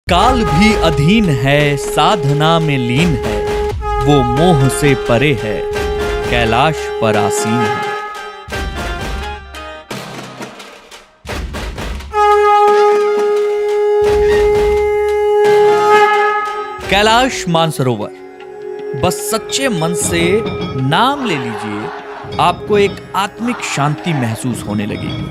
काल भी अधीन है, साधना में लीन है, वो मोह से परे है, कैलाश पर आसीन है। कैलाश मानसरोवर, बस सच्चे मन से नाम ले लीजिए, आपको एक आत्मिक शांति महसूस होने लगेगी।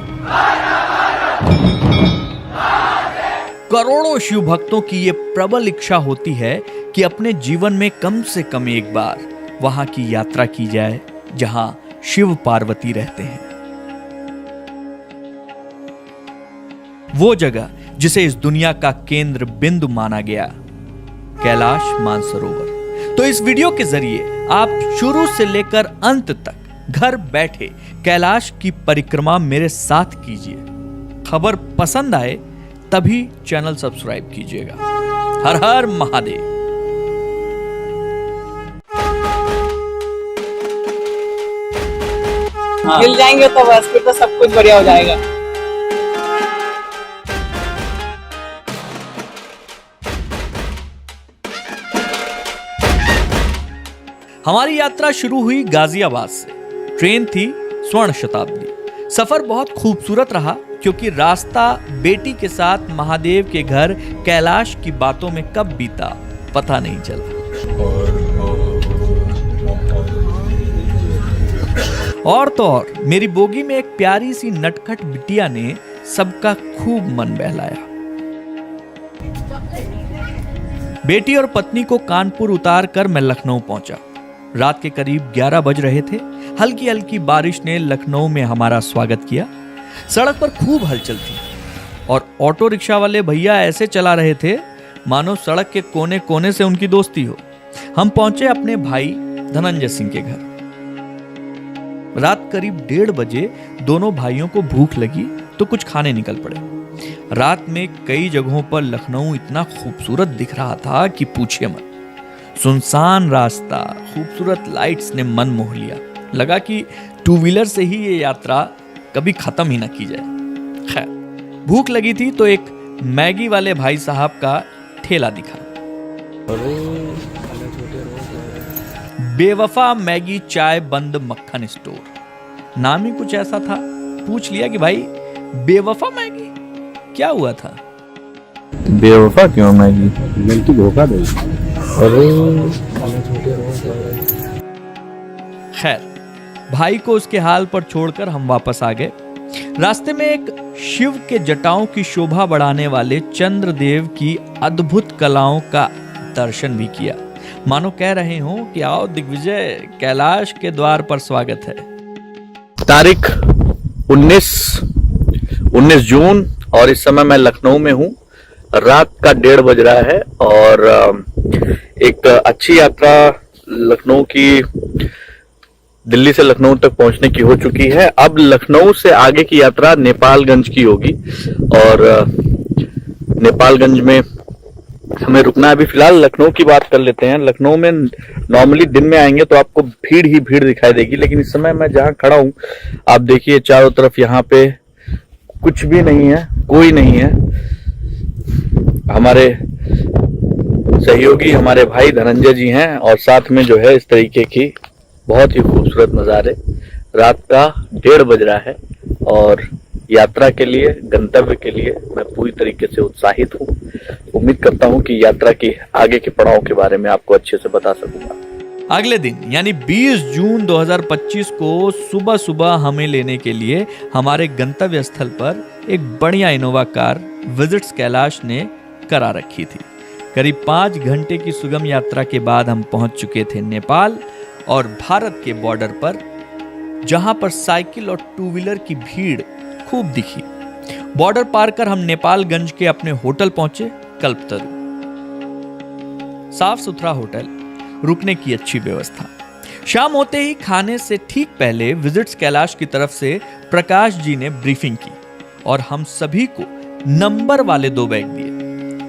करोड़ों शिव भक्तों की यह प्रबल इच्छा होती है कि अपने जीवन में कम से कम एक बार वहां की यात्रा की जाए जहां शिव पार्वती रहते हैं। वो जगह जिसे इस दुनिया का केंद्र बिंदु माना गया, कैलाश मानसरोवर। तो इस वीडियो के जरिए आप शुरू से लेकर अंत तक घर बैठे कैलाश की परिक्रमा मेरे साथ कीजिए। खबर पसंद आए तभी चैनल सब्सक्राइब कीजिएगा। हर हर महादेव। मिल जाएंगे तो बस फिर तो सब कुछ बढ़िया हो जाएगा। हमारी यात्रा शुरू हुई गाजियाबाद से। ट्रेन थी स्वर्ण शताब्दी। सफर बहुत खूबसूरत रहा क्योंकि रास्ता बेटी के साथ महादेव के घर कैलाश की बातों में कब बीता पता नहीं चला। और तो और मेरी बोगी में एक प्यारी सी नटखट बिटिया ने सबका खूब मन बहलाया। बेटी और पत्नी को कानपुर उतार कर मैं लखनऊ पहुंचा। रात के करीब 11 बज रहे थे। हल्की हल्की बारिश ने लखनऊ में हमारा स्वागत किया। सड़क पर खूब हलचल थी और ऑटो रिक्शा वाले भैया ऐसे चला रहे थे मानो सड़क के कोने कोने से उनकी दोस्ती हो। हम पहुंचे अपने भाई धनंजय सिंह के घर। रात करीब 1:30 बजे दोनों भाइयों को भूख लगी तो कुछ खाने निकल पड़े। रात में कई जगहों पर लखनऊ इतना खूबसूरत दिख रहा था कि पूछिए मत। सुनसान रास्ता, खूबसूरत लाइट्स ने मन मोह लिया। लगा कि 2 व्हीलर से ही ये यात्रा कभी खत्म ही ना की जाए। खैर, भूख लगी थी तो एक मैगी वाले भाई साहब का ठेला दिखा। बेवफा मैगी चाय बंद मक्खन स्टोर, नाम ही कुछ ऐसा था। पूछ लिया कि भाई बेवफा मैगी क्या हुआ था? बेवफा क्यों मैगी? मैंने तो धोखा दे। खैर, भाई को उसके हाल पर छोड़कर हम वापस आ गए। रास्ते में एक शिव के जटाओं की शोभा बढ़ाने वाले चंद्रदेव की अद्भुत कलाओं का दर्शन भी किया। मानो कह रहे हो कि आओ दिग्विजय, कैलाश के द्वार पर स्वागत है। तारीख 19 जून और इस समय मैं लखनऊ में हूँ। रात का 1:30 बज रहा है और एक अच्छी यात्रा लखनऊ की, दिल्ली से लखनऊ तक पहुंचने की हो चुकी है। अब लखनऊ से आगे की यात्रा नेपालगंज की होगी और नेपालगंज में हमें रुकना है। अभी फिलहाल लखनऊ की बात कर लेते हैं। लखनऊ में नॉर्मली दिन में आएंगे तो आपको भीड़ ही भीड़ दिखाई देगी, लेकिन इस समय मैं जहां खड़ा हूं आप देखिए चारों तरफ यहाँ पे कुछ भी नहीं है, कोई नहीं है। हमारे सहयोगी हमारे भाई धनंजय जी हैं और साथ में जो है इस तरीके की बहुत ही खूबसूरत नज़ारे। रात का 1:30 बज रहा है और यात्रा के लिए, गंतव्य के लिए मैं पूरी तरीके से उत्साहित हूँ। उम्मीद करता हूँ कि यात्रा की आगे के पड़ाव के बारे में आपको अच्छे से बता सकूंगा। अगले दिन यानी 20 जून 2025 को सुबह सुबह हमें लेने के लिए हमारे गंतव्य स्थल पर एक बढ़िया इनोवा कार विजिट्स कैलाश ने करा रखी थी। करीब 5 घंटे की सुगम यात्रा के बाद हम पहुंच चुके थे नेपाल और भारत के बॉर्डर पर, जहां पर साइकिल और 2 व्हीलर की भीड़ खूब दिखी। बॉर्डर पार कर हम नेपालगंज के अपने होटल पहुंचे, कल्पतरु। साफ सुथरा होटल, रुकने की अच्छी व्यवस्था। शाम होते ही खाने से ठीक पहले विजिट्स कैलाश की तरफ से प्रकाश जी ने ब्रीफिंग की और हम सभी को नंबर वाले 2 बैग दिए,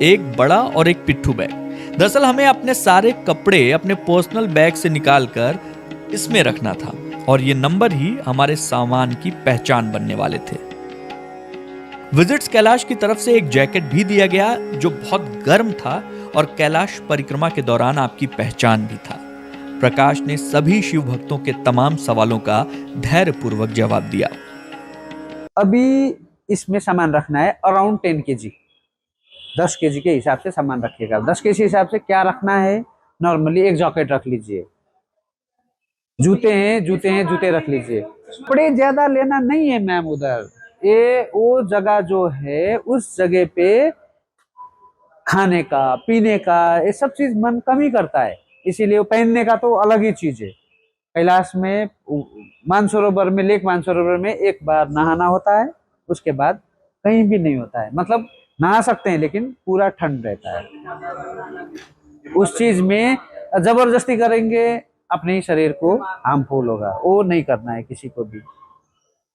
एक बड़ा और एक पिट्ठू बैग। दरअसल हमें अपने सारे कपड़े अपने पर्सनल बैग से निकालकर इसमें रखना था और ये नंबर ही हमारे सामान की पहचान बनने वाले थे। विजिट्स कैलाश की तरफ से एक जैकेट भी दिया गया जो बहुत गर्म था और कैलाश परिक्रमा के दौरान आपकी पहचान भी था। प्रकाश ने सभी शिव भक्तों के तमाम सवालों का धैर्यपूर्वक जवाब दिया। अभी इसमें सामान रखना है अराउंड 10 kg, 10 kg के हिसाब से सामान रखिएगा। 10 kg के हिसाब से क्या रखना है, नॉर्मली एक जैकेट रख लीजिए, जूते रख लीजिए। कपड़े ज्यादा लेना नहीं है मैम, उधर ये वो जगह जो है उस जगह पे खाने का पीने का ये सब चीज मन कम ही करता है, इसीलिए वो पहनने का तो अलग ही चीज है। कैलाश में मानसरोवर में, लेक मानसरोवर में एक बार नहाना होता है, उसके बाद कहीं भी नहीं होता है। मतलब नहा सकते हैं लेकिन पूरा ठंड रहता है। उस चीज में जबरदस्ती करेंगे अपने ही शरीर को हार्मफुल होगा, वो नहीं करना है किसी को भी।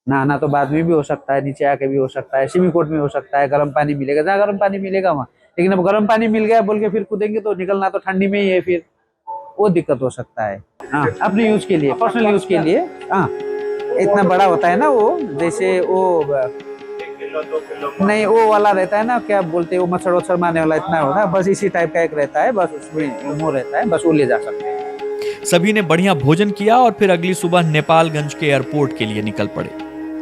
नहाना तो बाद में भी हो सकता है, नीचे आके भी हो सकता है, सिमीकोट में हो सकता है, गर्म पानी मिलेगा जहाँ गर्म पानी मिलेगा वहाँ। लेकिन अब गर्म पानी मिल गया बोल के फिर कूदेंगे तो निकलना तो ठंडी में ही है, फिर वो दिक्कत हो सकता है। हाँ, अपने यूज के लिए, पर्सनल यूज के लिए। हाँ, इतना बड़ा होता है ना वो, जैसे वो नहीं वो वाला रहता है ना, क्या बोलते हैं वो, मच्छर वच्छर मारने वाला इतना होता है, बस इसी टाइप का एक रहता है, बस उसमें मुंह रहता है, बस वो ले जा सकते हैं। सभी ने बढ़िया भोजन किया और फिर अगली सुबह नेपालगंज के एयरपोर्ट के लिए निकल पड़े।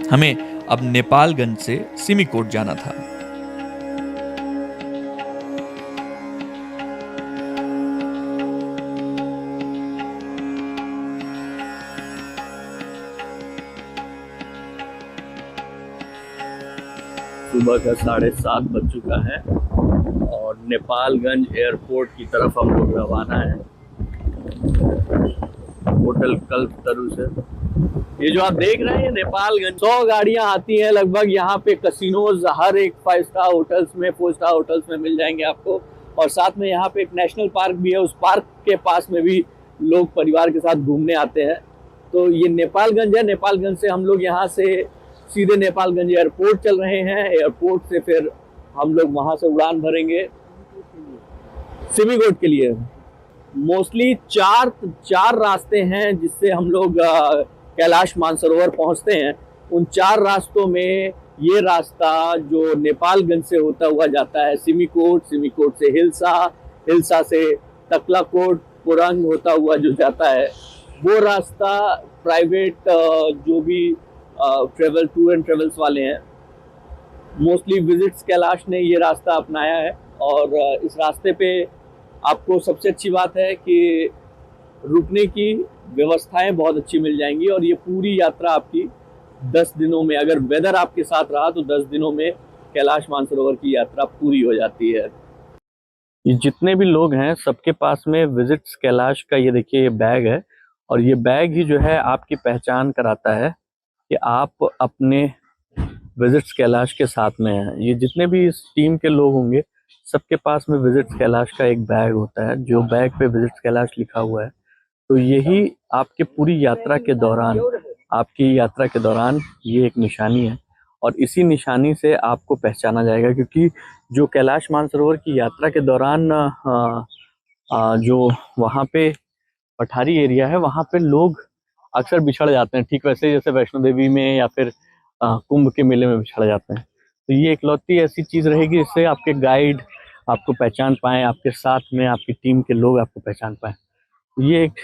हमें अब नेपालगंज से सिमिकोट जाना था। सुबह का 7:30 बज चुका है और नेपालगंज एयरपोर्ट की तरफ हम लोग रवाना है, होटल कल्पतरु से। ये जो आप देख रहे हैं नेपालगंज, 100 गाड़ियां आती हैं लगभग यहाँ पे। कसिनोज हर एक 5 स्टार होटल्स में, 4 स्टार होटल्स में मिल जाएंगे आपको। और साथ में यहाँ पे एक नेशनल पार्क भी है, उस पार्क के पास में भी लोग परिवार के साथ घूमने आते हैं। तो ये नेपालगंज है। नेपालगंज से हम लोग यहाँ से सीधे नेपालगंज एयरपोर्ट चल रहे हैं। एयरपोर्ट से फिर हम लोग वहां से उड़ान भरेंगे सिमिकोट के लिए। मोस्टली चार रास्ते हैं जिससे हम लोग कैलाश मानसरोवर पहुंचते हैं। उन 4 रास्तों में ये रास्ता जो नेपालगंज से होता हुआ जाता है सिमिकोट, सिमिकोट से हिल्सा, हिल्सा से तकलाकोट, कोरंग होता हुआ जो जाता है, वो रास्ता प्राइवेट जो भी ट्रेवल टूर एंड ट्रेवल्स वाले हैं, मोस्टली विजिट्स कैलाश ने ये रास्ता अपनाया है। और इस रास्ते पे आपको सबसे अच्छी बात है कि रुकने की व्यवस्थाएं बहुत अच्छी मिल जाएंगी। और ये पूरी यात्रा आपकी 10 दिनों में, अगर वेदर आपके साथ रहा तो 10 दिनों में कैलाश मानसरोवर की यात्रा पूरी हो जाती है। ये जितने भी लोग हैं सबके पास में विजिट्स कैलाश का ये देखिए ये बैग है, और ये बैग ही जो है आपकी पहचान कराता है कि आप अपने विजिट्स कैलाश के साथ में हैं। ये जितने भी इस टीम के लोग होंगे सबके पास में विजिट्स कैलाश का एक बैग होता है, जो बैग पे विजिट्स कैलाश लिखा हुआ है। तो यही आपकी पूरी यात्रा के दौरान, आपकी यात्रा के दौरान ये एक निशानी है, और इसी निशानी से आपको पहचाना जाएगा। क्योंकि जो कैलाश मानसरोवर की यात्रा के दौरान जो वहाँ पे पठारी एरिया है, वहाँ पे लोग अक्सर बिछड़ जाते हैं, ठीक वैसे जैसे वैष्णो देवी में या फिर कुंभ के मेले में बिछड़ जाते हैं। तो ये इकलौती ऐसी चीज़ रहेगी जिससे आपके गाइड आपको पहचान पाएँ, आपके साथ में आपकी टीम के लोग आपको पहचान पाएँ। ये एक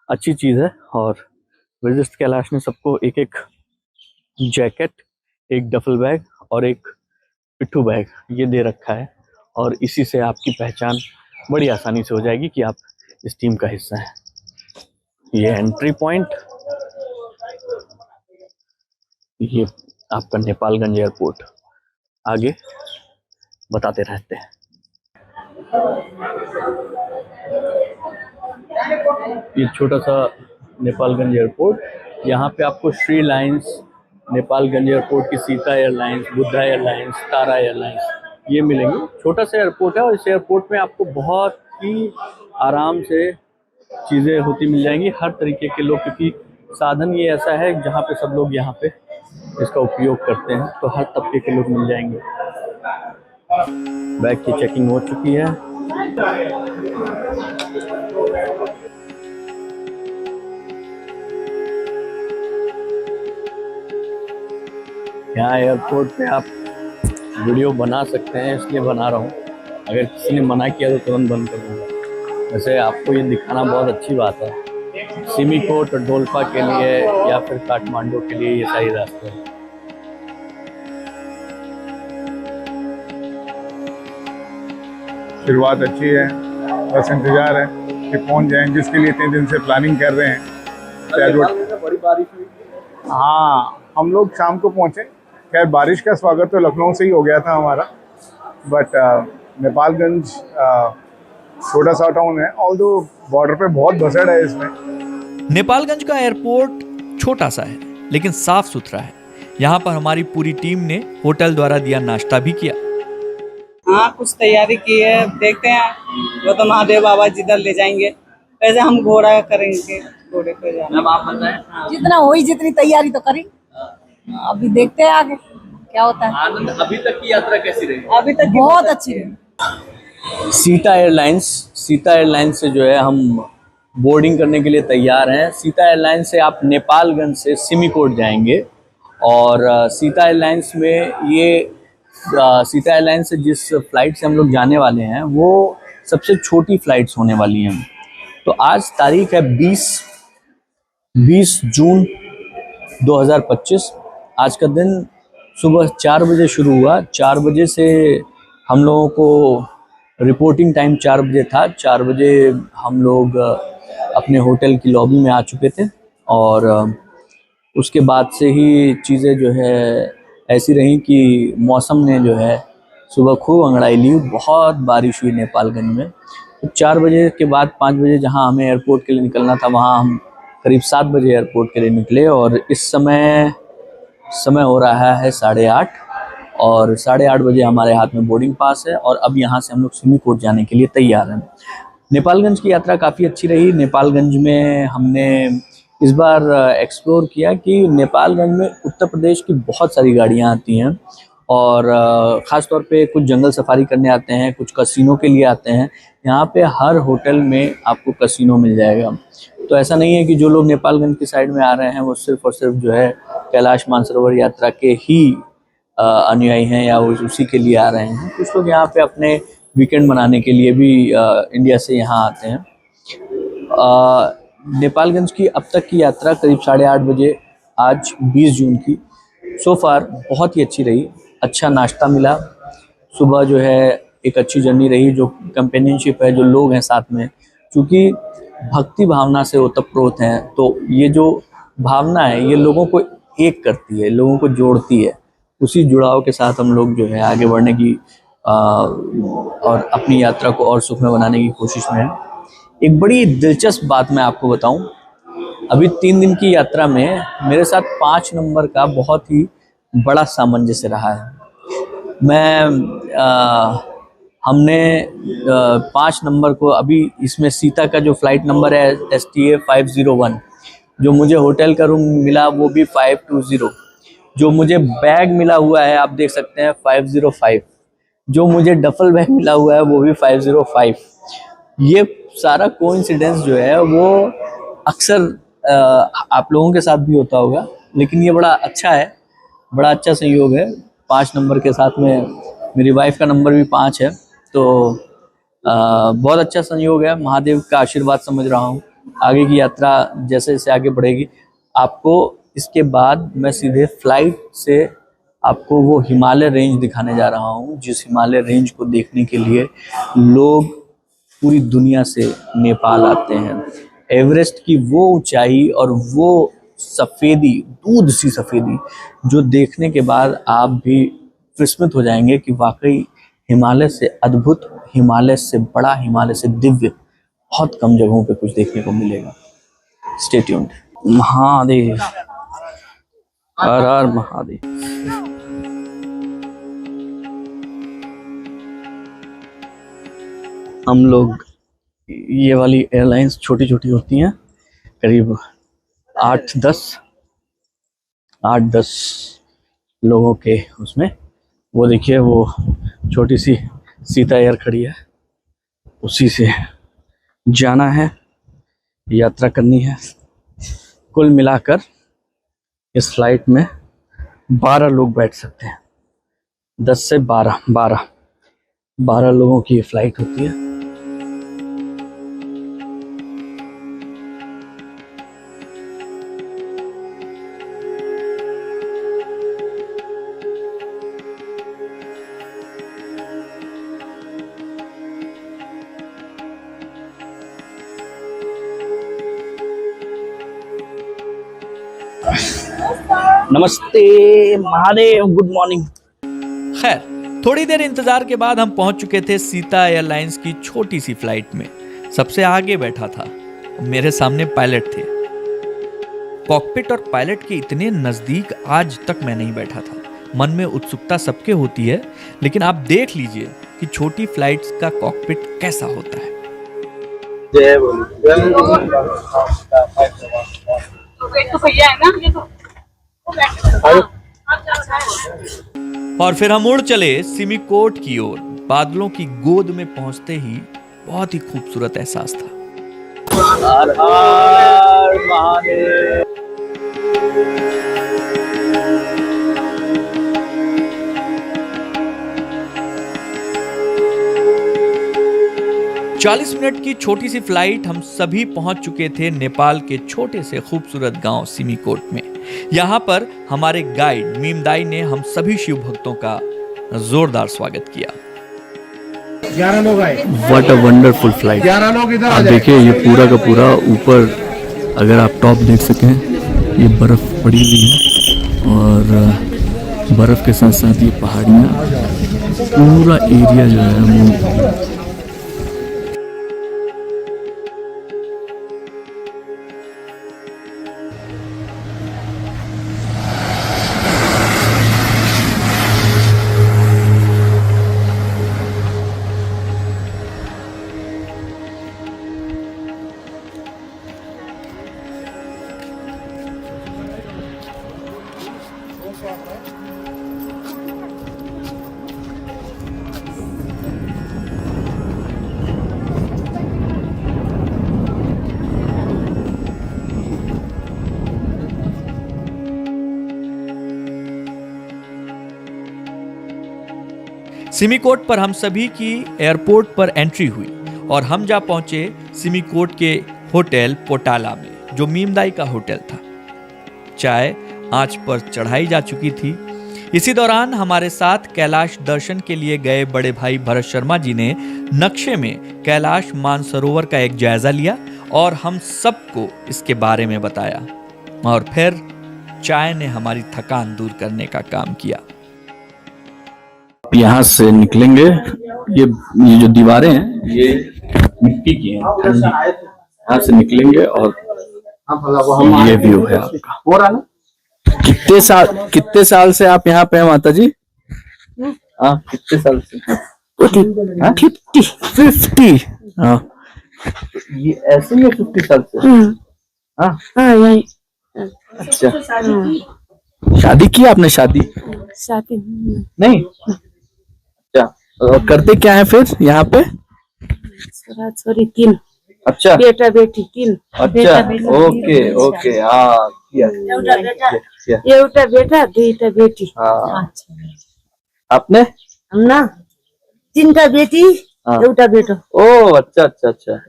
अच्छी चीज़ है। और विजिट्स कैलाश ने सबको एक एक जैकेट, एक डफल बैग और एक पिट्ठू बैग ये दे रखा है, और इसी से आपकी पहचान बड़ी आसानी से हो जाएगी कि आप इस टीम का हिस्सा हैं। ये एंट्री पॉइंट, ये आपका नेपालगंज एयरपोर्ट। आगे बताते रहते हैं। ये छोटा सा नेपालगंज एयरपोर्ट, यहाँ पे आपको श्री लाइंस, नेपालगंज एयरपोर्ट की सीता एयरलाइंस, बुद्धा एयरलाइंस, तारा एयरलाइंस ये मिलेंगे। छोटा सा एयरपोर्ट है और इस एयरपोर्ट में आपको बहुत ही आराम से चीज़ें होती मिल जाएंगी, हर तरीके के लोग, क्योंकि साधन ये ऐसा है जहाँ पे सब लोग यहाँ पे इसका उपयोग करते हैं, तो हर तबके के लोग मिल जाएंगे। बैग की चेकिंग हो चुकी है। यहाँ एयरपोर्ट पे आप वीडियो बना सकते हैं इसलिए बना रहा हूँ। अगर किसी ने मना किया तो तुरंत बंद कर दूँगा। वैसे आपको ये दिखाना बहुत अच्छी बात है। सिमिकोट और डोल्पा के लिए या फिर काठमांडू के लिए ये सही रास्ते हैं। शुरुआत अच्छी है, बस इंतजार है कि पहुंच जाएं, जिसके लिए इतने दिन से प्लानिंग कर रहे हैं। शायद बड़ी बारिश हुई। हाँ, हम लोग शाम को पहुंचे। खैर बारिश का स्वागत तो लखनऊ से ही हो गया था हमारा, बट नेपालगंज छोटा सा टाउन है, ऑल्दो बॉर्डर पे बहुत भसड़ है इसमें। नेपालगंज का एयरपोर्ट छोटा सा है लेकिन साफ सुथरा है। यहाँ पर हमारी पूरी टीम ने होटल द्वारा दिया नाश्ता भी किया। हाँ, कुछ तैयारी की है, देखते हैं। वो तो महादेव बाबा जिधर ले जाएंगे, वैसे हम घोड़ा करेंगे, घोड़े पे जाना। आप बताएं। जितना हुई जितनी तैयारी तो करी, अभी देखते हैं आगे क्या होता है। आनंद अभी तक की यात्रा कैसी रही? अभी तक बहुत अच्छी रही। सीता एयरलाइंस से जो है हम बोर्डिंग करने के लिए तैयार हैं। सीता एयरलाइंस से आप नेपालगंज से सिमिकोट जाएंगे और सीता एयरलाइंस से जिस फ्लाइट से हम लोग जाने वाले हैं वो सबसे छोटी फ्लाइट्स होने वाली हैं। तो आज तारीख है 20 जून 2025। आज का दिन सुबह 4 बजे शुरू हुआ। 4 बजे से हम लोगों को रिपोर्टिंग टाइम 4 बजे था। 4 बजे हम लोग अपने होटल की लॉबी में आ चुके थे और उसके बाद से ही चीज़ें जो है ऐसी रही कि मौसम ने जो है सुबह खूब अंगड़ाई ली। बहुत बारिश हुई नेपालगंज में। तो 4 बजे के बाद 5 बजे जहां हमें एयरपोर्ट के लिए निकलना था वहां हम करीब 7 बजे एयरपोर्ट के लिए निकले और इस समय हो रहा है 8:30 और 8:30 बजे हमारे हाथ में बोर्डिंग पास है और अब यहाँ से हम लोग सिमिकोट जाने के लिए तैयार हैं। नेपालगंज की यात्रा काफ़ी अच्छी रही। नेपालगंज में हमने इस बार एक्सप्लोर किया कि नेपालगंज में उत्तर प्रदेश की बहुत सारी गाड़ियाँ आती हैं और ख़ास तौर पे कुछ जंगल सफारी करने आते हैं, कुछ कसिनो के लिए आते हैं। यहाँ पे हर होटल में आपको कसिनो मिल जाएगा। तो ऐसा नहीं है कि जो लोग नेपालगंज की साइड में आ रहे हैं वो सिर्फ और सिर्फ जो है कैलाश मानसरोवर यात्रा के ही अनुयायी हैं या उसी के लिए आ रहे हैं। कुछ लोग यहाँ पे अपने वीकेंड मनाने के लिए भी इंडिया से यहाँ आते हैं। नेपालगंज की अब तक की यात्रा करीब 8:30 बजे आज 20 जून की सो फार बहुत ही अच्छी रही। अच्छा नाश्ता मिला। सुबह जो है एक अच्छी जर्नी रही। जो कंपेनियनशिप है, जो लोग हैं साथ में, क्योंकि भक्ति भावना से ओतप्रोत हैं तो ये जो भावना है ये लोगों को एक करती है, लोगों को जोड़ती है। उसी जुड़ाव के साथ हम लोग जो है आगे बढ़ने की और अपनी यात्रा को और सुखमय बनाने की कोशिश में है। एक बड़ी दिलचस्प बात मैं आपको बताऊं, अभी 3 दिन की यात्रा में मेरे साथ 5 नंबर का बहुत ही बड़ा सामंजस्य रहा है। हमने 5 नंबर को अभी इसमें सीता का जो फ्लाइट नंबर है STA 501, जो मुझे होटल का रूम मिला वो भी 520, जो मुझे बैग मिला हुआ है आप देख सकते हैं 505, जो मुझे डफल बैग मिला हुआ है वो भी 505। ये सारा कोइंसिडेंस जो है वो अक्सर आप लोगों के साथ भी होता होगा, लेकिन ये बड़ा अच्छा है, बड़ा अच्छा संयोग है। 5 नंबर के साथ में मेरी वाइफ का नंबर भी 5 है, तो बहुत अच्छा संयोग है। महादेव का आशीर्वाद समझ रहा हूँ। आगे की यात्रा जैसे जैसे आगे बढ़ेगी, आपको इसके बाद मैं सीधे फ्लाइट से आपको वो हिमालय रेंज दिखाने जा रहा हूँ, जिस हिमालय रेंज को देखने के लिए लोग पूरी दुनिया से नेपाल आते हैं। एवरेस्ट की वो ऊंचाई और वो सफ़ेदी, दूध सी सफ़ेदी, जो देखने के बाद आप भी विस्मित हो जाएंगे कि वाकई हिमालय से अद्भुत, हिमालय से बड़ा, हिमालय से दिव्य बहुत कम जगहों पे कुछ देखने को मिलेगा। Stay tuned. महादेव, हर हर महादेव। हम लोग, ये वाली एयरलाइंस छोटी छोटी होती हैं, करीब 8-10 लोगों के उसमें। वो देखिए वो छोटी सी सीता एयर खड़ी है, उसी से जाना है, यात्रा करनी है। कुल मिलाकर इस फ्लाइट में 12 लोग बैठ सकते हैं। 10 से 12 लोगों की फ्लाइट होती है। नमस्ते महादेव, गुड मॉर्निंग। खैर, थोड़ी देर इंतजार के बाद हम पहुंच चुके थे सीता एयरलाइंस की छोटी सी फ्लाइट में। सबसे आगे बैठा था, मेरे सामने पायलट थे। कॉकपिट और पायलट के इतने नजदीक आज तक मैं नहीं बैठा था। मन में उत्सुकता सबके होती है, लेकिन आप देख लीजिए कि छोटी फ्लाइट्स का कॉकपिट कैसा होता है। तो भैया है ना, ये तो और फिर हम उड़ चले सिमिकोट की ओर। बादलों की गोद में पहुंचते ही बहुत ही खूबसूरत एहसास था। हर हर महादेव। 40 मिनट की छोटी सी फ्लाइट हम सभी पहुंच चुके थे नेपाल के छोटे से खूबसूरत गांव सिमिकोट में। यहाँ पर हमारे गाइड मीमदाई ने हम सभी शिव भक्तों का जोरदार स्वागत किया। 11 लोग आए। What a wonderful flight. 11 लोग इधर आप देखिए, ये पूरा का पूरा ऊपर, अगर आप टॉप देख सकें, ये बर्फ पड़ी हुई है और बर्फ के साथ साथ ये पहाड़ियाँ, पूरा एरिया जो है वो सिमिकोट पर हम सभी की एयरपोर्ट पर एंट्री हुई और हम जा पहुंचे सिमिकोट के होटल पोटाला में, जो मीमदाई का होटल था। चाय आंच पर चढ़ाई जा चुकी थी। इसी दौरान हमारे साथ कैलाश दर्शन के लिए गए बड़े भाई भरत शर्मा जी ने नक्शे में कैलाश मानसरोवर का एक जायजा लिया और हम सबको इसके बारे में बताया, और फिर चाय ने हमारी थकान दूर करने का काम किया। यहाँ से निकलेंगे। ये जो दीवारें हैं ये मिट्टी की हैं, ठंडी। यहाँ से निकलेंगे और ये व्यू है आपका। कितने साल से आप यहाँ पे हैं माता जी? हाँ, कितने साल से? 50। हाँ, ये ऐसे ही है 50 साल से? हाँ, अच्छा। शादी की आपने? शादी नहीं? अच्छा, करते क्या है फिर यहाँ पे? छोरी 3। अच्छा, बेटा बेटी 3। अच्छा, ओके, हाँ, एउटा बेटा 2टा बेटी। हाँ। आपने? हम ना 3टा बेटी, हाँ। एउटा बेटो। ओ, अच्छा।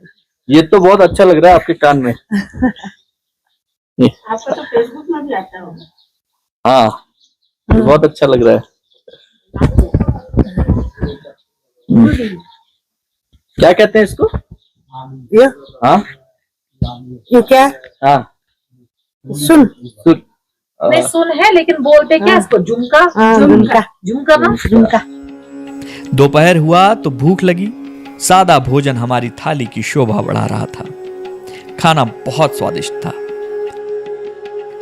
ये तो बहुत अच्छा लग रहा है आपके कान में। आपका तो फेसबुक में भी आता होगा। हाँ, बहुत अच्छा लग रहा है। क्या कहते हैं इसको? ये? हाँ, ये क्या? हाँ, सुन। नहीं, सुन है, लेकिन बोलते क्या इसको? झुमका। झुमका ना? झुमका। दोपहर हुआ तो भूख लगी। सादा भोजन हमारी थाली की शोभा बढ़ा रहा था। खाना बहुत स्वादिष्ट था।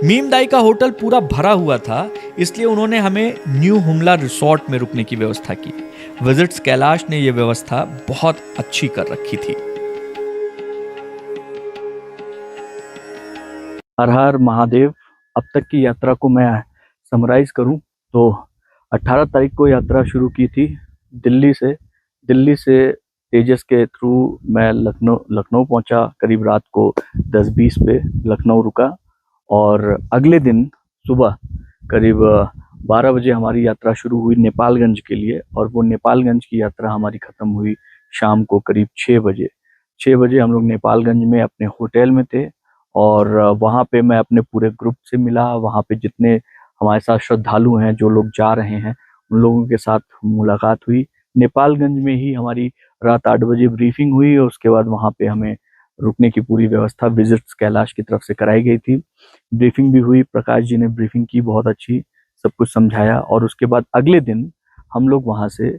मीमदाई का होटल पूरा भरा हुआ था, इसलिए उन्होंने हमें न्यू हुमला रिसोर्ट में रुकने की व्यवस्था की। विजिट्स कैलाश ने यह व्यवस्था बहुत अच्छी कर रखी थी। हर हर महादेव। अब तक की यात्रा को मैं समराइज करूं तो 18 तारीख को यात्रा शुरू की थी दिल्ली से तेजस के थ्रू मैं लखनऊ पहुंचा। करीब रात को 10:20 पे लखनऊ रुका और अगले दिन सुबह करीब 12 बजे हमारी यात्रा शुरू हुई नेपालगंज के लिए, और वो नेपालगंज की यात्रा हमारी खत्म हुई शाम को करीब 6 बजे। 6 बजे हम लोग नेपालगंज में अपने होटल में थे, और वहाँ पे मैं अपने पूरे ग्रुप से मिला। वहाँ पे जितने हमारे साथ श्रद्धालु हैं, जो लोग जा रहे हैं, उन लोगों के साथ मुलाकात हुई। नेपालगंज में ही हमारी रात 8 बजे ब्रीफिंग हुई, और उसके बाद वहाँ पे हमें रुकने की पूरी व्यवस्था विजिट्स कैलाश की तरफ से कराई गई थी। ब्रीफिंग भी हुई, प्रकाश जी ने ब्रीफिंग की, बहुत अच्छी, सब कुछ समझाया। और उसके बाद अगले दिन हम लोग वहाँ से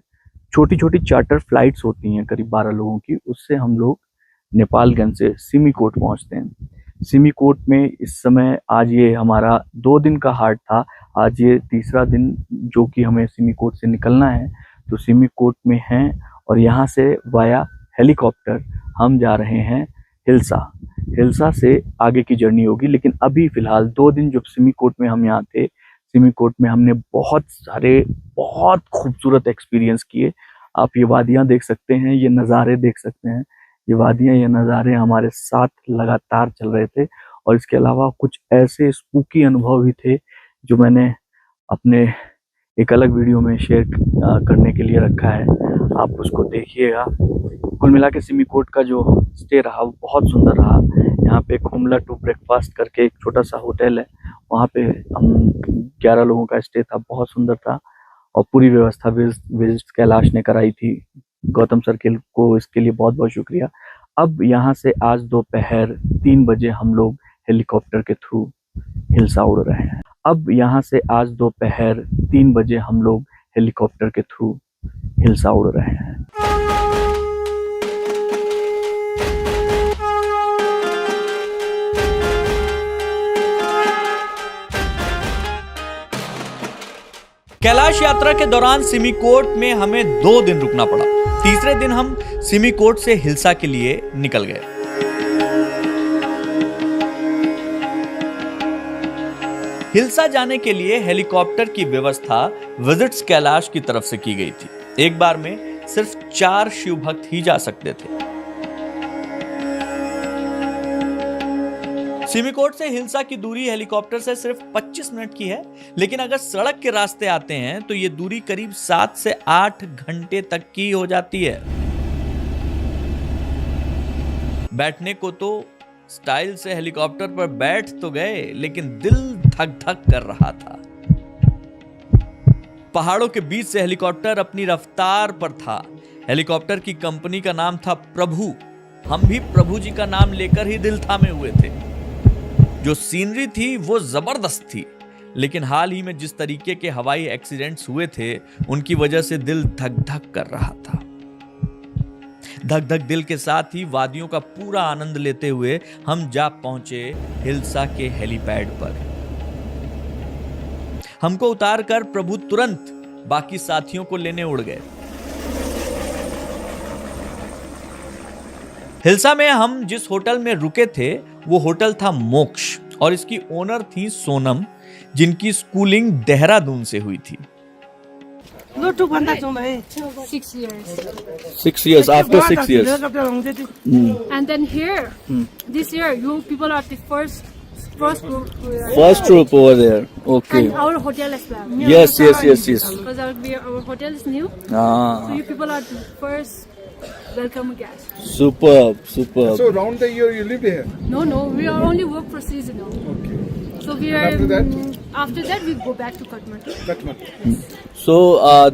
छोटी छोटी चार्टर फ्लाइट्स होती हैं करीब 12 लोगों की, उससे हम लोग नेपालगंज से सिमिकोट पहुँचते हैं। सिमिकोट में इस समय आज ये हमारा 2 दिन का हाट था, आज ये तीसरा दिन जो कि हमें सिमिकोट से निकलना है, तो सिमिकोट में हैं। और यहाँ से वाया हेलीकॉप्टर हम जा रहे हैं हिल्सा। हिल्सा से आगे की जर्नी होगी, लेकिन अभी फिलहाल 2 दिन जब सिमिकोट में हम यहाँ थे, सिमिकोट में हमने बहुत खूबसूरत एक्सपीरियंस किए। आप ये वादियाँ देख सकते हैं, ये नज़ारे देख सकते हैं, ये वादियाँ, ये नज़ारे हमारे साथ लगातार चल रहे थे। और इसके अलावा कुछ ऐसे स्पूकी अनुभव भी थे जो मैंने अपने एक अलग वीडियो में शेयर करने के लिए रखा है, आप उसको देखिएगा। कुल मिला के सिमिकोट का जो स्टे रहा वो बहुत सुंदर रहा। यहाँ पे खुमला टू ब्रेकफास्ट करके एक छोटा सा होटल है, वहाँ पे हम 11 लोगों का स्टे था, बहुत सुंदर था। और पूरी व्यवस्था विजिट कैलाश ने कराई थी। गौतम सर को इसके लिए बहुत बहुत शुक्रिया। अब यहाँ से आज दोपहर 3 बजे हम लोग हेलीकॉप्टर के थ्रू हिल्सा उड़ रहे हैं। अब यहाँ से आज दोपहर 3 बजे हम लोग हेलीकॉप्टर के थ्रू हिल्सा उड़ रहे हैं। कैलाश यात्रा के दौरान सिमिकोट में हमें 2 दिन रुकना पड़ा। तीसरे दिन हम सिमिकोट से हिल्सा के लिए निकल गए। हिल्सा जाने के लिए हेलीकॉप्टर की व्यवस्था विजिट्स कैलाश की तरफ से की गई थी। एक बार में सिर्फ 4 शिव भक्त ही जा सकते थे। सिमिकोट से हिल्सा की दूरी हेलीकॉप्टर से सिर्फ 25 मिनट की है, लेकिन अगर सड़क के रास्ते आते हैं तो ये दूरी करीब 7 से 8 घंटे तक की हो जाती है। बैठने को तो स्टाइल से हेलीकॉप्टर पर बैठ तो गए, लेकिन दिल धक धक कर रहा था। पहाड़ों के बीच से हेलीकॉप्टर अपनी रफ्तार पर था। हेलीकॉप्टर की कंपनी का नाम था प्रभु। हम भी प्रभु जी का नाम लेकर ही दिल थामे हुए थे। जो सीनरी थी वो जबरदस्त थी, लेकिन हाल ही में जिस तरीके के हवाई एक्सीडेंट्स हुए थे उनकी वजह से दिल धक धक कर रहा था। धक धक दिल के साथ ही वादियों का पूरा आनंद लेते हुए हम जा पहुंचे हिल्सा के हेलीपैड पर। हमको उतार कर प्रभु तुरंत बाकी साथियों को लेने उड़ गए। हिल्सा में हम जिस होटल में रुके थे वो होटल था मोक्ष, और इसकी ओनर थी सोनम, जिनकी स्कूलिंग देहरादून से हुई थी। 6 years. 6 years, after 6 years. And then here, this year, you people are the first group. First troop over there. Okay. And our hotel as well. Yes. Because our hotel is new, so Ah, you people are the first welcome guests. superb. So around the year you lived here? No, we are only work for seasonal. Okay. So we are. After that, we go back to Kathmandu. So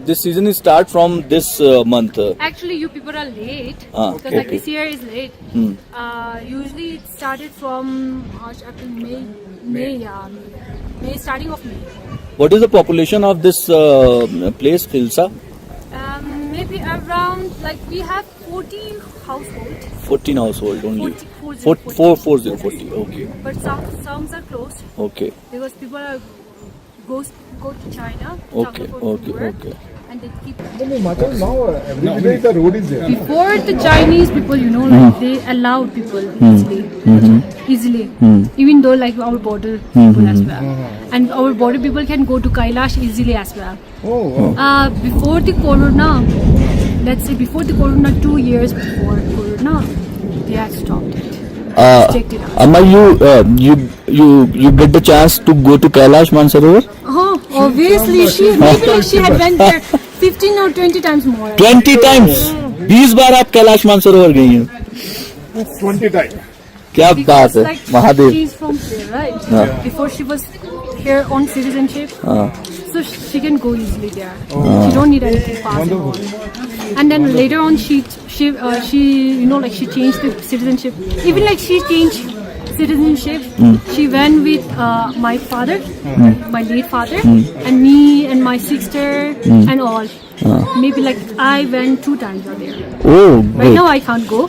this season is start from this month. Actually, you people are late Ah, because like okay. this year is late. Usually it started from March, April, May, May, starting of May. What is the population of this place, Hilsa? Maybe around like we have 14 households. 14 household only. 40. Okay. But some are closed Okay. because people are go to China. Okay. Singapore to work, Okay. And they keep. Now every day the road is there. Before the Chinese people, like they allowed people easily. Even though like our border people as well, and our border people can go to Kailash easily as well. Oh. Before the corona, let's say before the corona, 2 years before corona, they had stopped it. Checked it out. Amma, you get the chance to go to Kailash Mansarovar? Oh Obviously, she maybe like she had went there 15 or 20 times more. 20 times 20 बार आप कैलाश मानसरोवर गई हैं 20 times. क्या बात है Like Mahadev she's from here, right? Before she was here on citizenship, so she can go easily there. She don't need anything pass and all. And then later on, she like she changed the citizenship. Even like she changed citizenship. She went with my father, my late father, and me and my sister and all. Maybe like I went 2 times out there. Oh, Right now I can't go,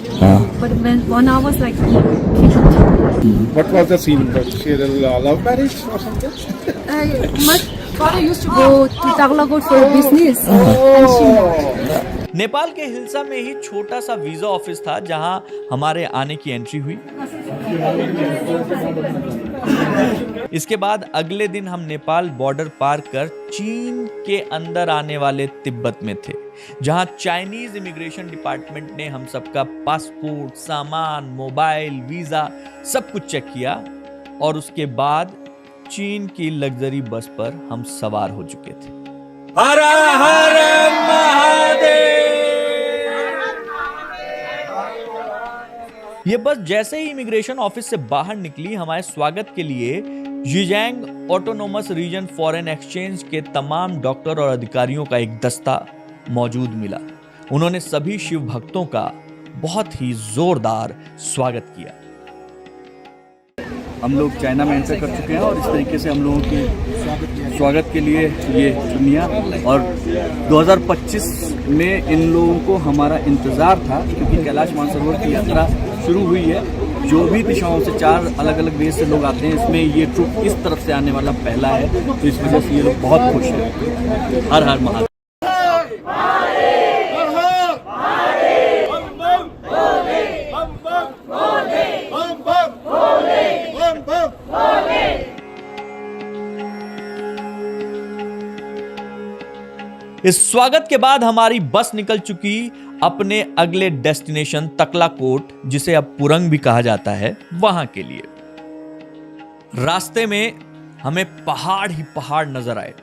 but when I was like, What was the scene? Was she a love marriage or something? my father used to go to Tagalog for business, and she Nepal के हिल्सा में ही छोटा सा visa office था जहां हमारे आने की entry हुई। इसके बाद अगले दिन हम नेपाल बॉर्डर पार कर चीन के अंदर आने वाले तिब्बत में थे, जहां चाइनीज इमिग्रेशन डिपार्टमेंट ने हम सबका पासपोर्ट, सामान, मोबाइल, वीजा सब कुछ चेक किया और उसके बाद चीन की लग्जरी बस पर हम सवार हो चुके थे। हर हर महादेव। ये बस जैसे ही इमिग्रेशन ऑफिस से बाहर निकली, हमारे स्वागत के लिए Jiang autonomous region foreign exchange के तमाम डॉक्टर और अधिकारियों का एक दस्ता मौजूद मिला। उन्होंने सभी शिव भक्तों का बहुत ही जोरदार स्वागत किया। हम लोग चाइना में एंटर कर चुके हैं और इस तरीके से हम लोगों के स्वागत के लिए ये चुनिया, और 2025 में इन लोगों को हमारा इंतज़ार था क्योंकि कैलाश मानसरोवर की यात्रा शुरू हुई है। जो भी दिशाओं से 4 अलग अलग देश से लोग आते हैं, इसमें ये ट्रिप इस तरफ से आने वाला पहला है, तो इस वजह से ये लोग बहुत खुश हैं। हर हर महादेव। इस स्वागत के बाद हमारी बस निकल चुकी अपने अगले डेस्टिनेशन तकलाकोट, जिसे अब पुरंग भी कहा जाता है, वहां के लिए। रास्ते में हमें पहाड़ ही पहाड़ नजर आए,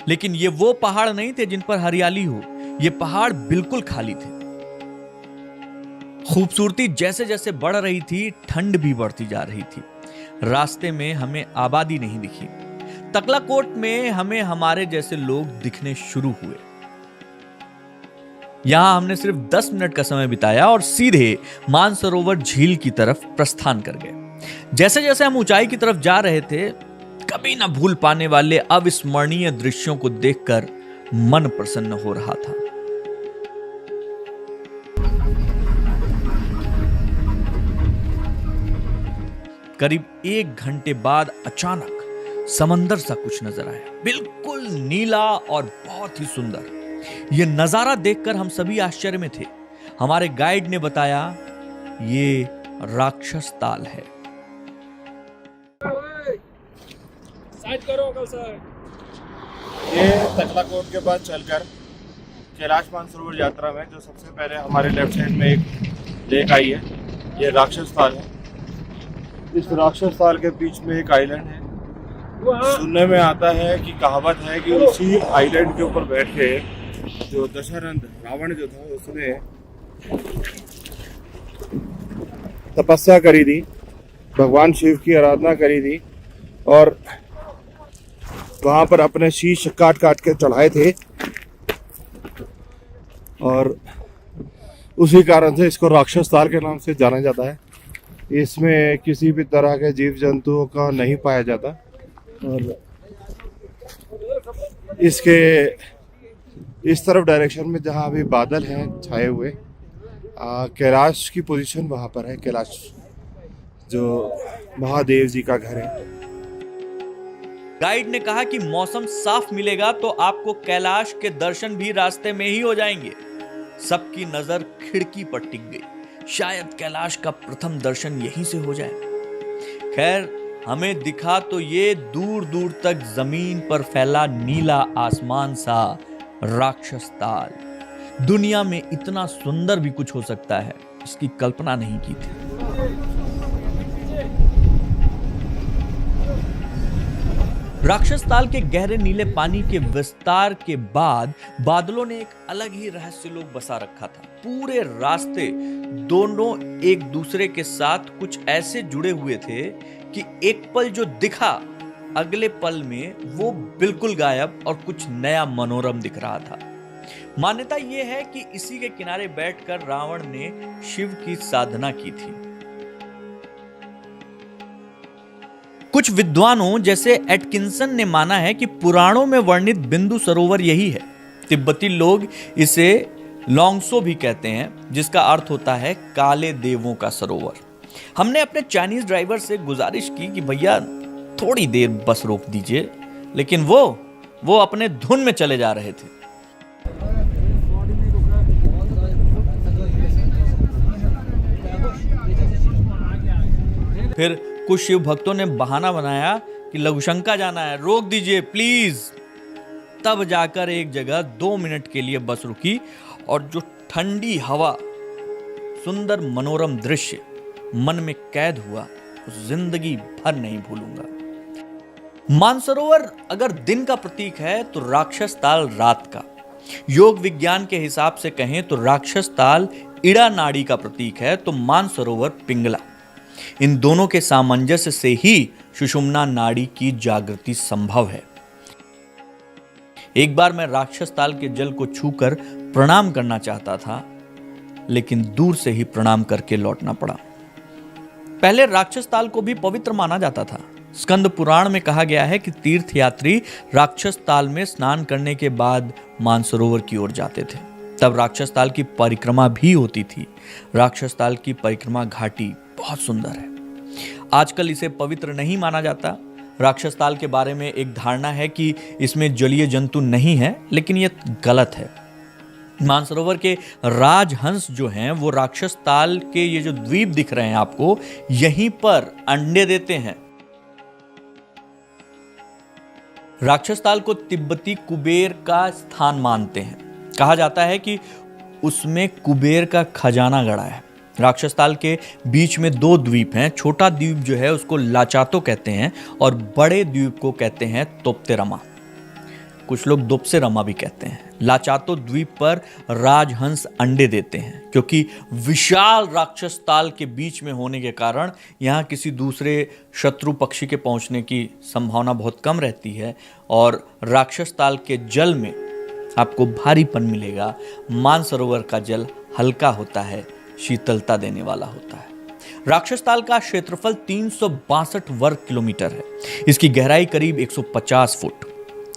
लेकिन ये वो पहाड़ नहीं थे जिन पर हरियाली हो। ये पहाड़ बिल्कुल खाली थे। खूबसूरती जैसे जैसे बढ़ रही थी, ठंड भी बढ़ती जा रही थी। रास्ते में हमें आबादी नहीं दिखी। तकलाकोट में हमें हमारे जैसे लोग दिखने शुरू हुए। यहां हमने सिर्फ 10 मिनट का समय बिताया और सीधे मानसरोवर झील की तरफ प्रस्थान कर गए। जैसे जैसे हम ऊंचाई की तरफ जा रहे थे, कभी ना भूल पाने वाले अविस्मरणीय दृश्यों को देखकर मन प्रसन्न हो रहा था। करीब 1 घंटे बाद अचानक समंदर सा कुछ नजर आया, बिल्कुल नीला और बहुत ही सुंदर। यह नजारा देखकर हम सभी आश्चर्य में थे। हमारे गाइड ने बताया ये राक्षस ताल है। ये तकलाकोट के बाद चलकर कैलाश मानसरोवर यात्रा में जो सबसे पहले हमारे लेफ्ट साइड में एक लेक आई है, ये राक्षस ताल है। इस राक्षस ताल के बीच में एक आइलैंड है। सुनने में आता है कि कहावत है कि उसी आइलैंड के ऊपर बैठ के जो दशरथ रावण जो था उसने तपस्या करी थी, भगवान शिव की आराधना करी थी और वहां पर अपने शीश काट काट के चढ़ाए थे, और उसी कारण से इसको राक्षस ताल के नाम से जाना जाता है। इसमें किसी भी तरह के जीव जंतुओं का नहीं पाया जाता, और इसके इस तरफ डायरेक्शन में जहां अभी बादल हैं छाए हुए, कैलाश की पोजीशन वहां पर है। कैलाश जो महादेव जी का घर है। गाइड ने कहा कि मौसम साफ मिलेगा तो आपको कैलाश के दर्शन भी रास्ते में ही हो जाएंगे। सबकी नजर खिड़की पर टिक गई। शायद कैलाश का प्रथम दर्शन यहीं से हो जाए। खैर, हमें दिखा तो ये दूर दूर तक जमीन पर फैला नीला आसमान सा राक्षस ताल। दुनिया में इतना सुंदर भी कुछ हो सकता है, इसकी कल्पना नहीं की थी। राक्षस ताल के गहरे नीले पानी के विस्तार के बाद बादलों ने एक अलग ही रहस्य लोक बसा रखा था। पूरे रास्ते दोनों एक दूसरे के साथ कुछ ऐसे जुड़े हुए थे कि एक पल जो दिखा अगले पल में वो बिल्कुल गायब और कुछ नया मनोरम दिख रहा था। मान्यता यह है कि इसी के किनारे बैठकर रावण ने शिव की साधना की थी। कुछ विद्वानों जैसे एटकिंसन ने माना है कि पुराणों में वर्णित बिंदु सरोवर यही है। तिब्बती लोग इसे लोंगसो भी कहते हैं, जिसका अर्थ होता है काले देवों का सरोवर। हमने अपने चाइनीज ड्राइवर से गुजारिश की कि भैया थोड़ी देर बस रोक दीजिए, लेकिन वो अपने धुन में चले जा रहे थे। फिर कुछ शिव भक्तों ने बहाना बनाया कि लघुशंका जाना है, रोक दीजिए प्लीज। तब जाकर एक जगह 2 मिनट के लिए बस रुकी और जो ठंडी हवा, सुंदर मनोरम दृश्य मन में कैद हुआ, उस जिंदगी भर नहीं भूलूंगा। मानसरोवर अगर दिन का प्रतीक है तो राक्षस ताल रात का। योग विज्ञान के हिसाब से कहें तो राक्षस ताल इड़ा नाड़ी का प्रतीक है तो मानसरोवर पिंगला। इन दोनों के सामंजस्य से ही सुषुम्ना नाड़ी की जागृति संभव है। एक बार मैं राक्षस ताल के जल को छूकर प्रणाम करना चाहता था, लेकिन दूर से ही प्रणाम करके लौटना पड़ा। पहले राक्षस ताल को भी पवित्र माना जाता था। स्कंद पुराण में कहा गया है कि तीर्थयात्री राक्षस ताल में स्नान करने के बाद मानसरोवर की ओर जाते थे। तब राक्षस ताल की परिक्रमा भी होती थी। राक्षस ताल की परिक्रमा घाटी बहुत सुंदर है। आजकल इसे पवित्र नहीं माना जाता। राक्षस ताल के बारे में एक धारणा है कि इसमें जलीय जंतु नहीं है, लेकिन यह गलत है। मानसरोवर के राजहंस जो हैं वो राक्षस ताल के ये जो द्वीप दिख रहे हैं आपको, यहीं पर अंडे देते हैं। राक्षस ताल को तिब्बती कुबेर का स्थान मानते हैं। कहा जाता है कि उसमें कुबेर का खजाना गड़ा है। राक्षस ताल के बीच में 2 द्वीप हैं। छोटा द्वीप जो है उसको लाचातो कहते हैं और बड़े द्वीप को कहते हैं तोप्तेरमा। कुछ लोग दोप्सेरमा भी कहते हैं। लाचातो द्वीप पर राजहंस अंडे देते हैं। क्योंकि विशाल राक्षस ताल के बीच में होने के कारण यहाँ किसी दूसरे शत्रु पक्षी के पहुंचने की संभावना बहुत कम रहती है और राक्षस ताल के जल में आपको भारीपन मिलेगा। मानसरोवर का जल हल्का होता है, शीतलता देने वाला होता है। राक्षस ताल का क्षेत्रफल 362 वर्ग किलोमीटर है। इसकी गहराई करीब 150 फुट।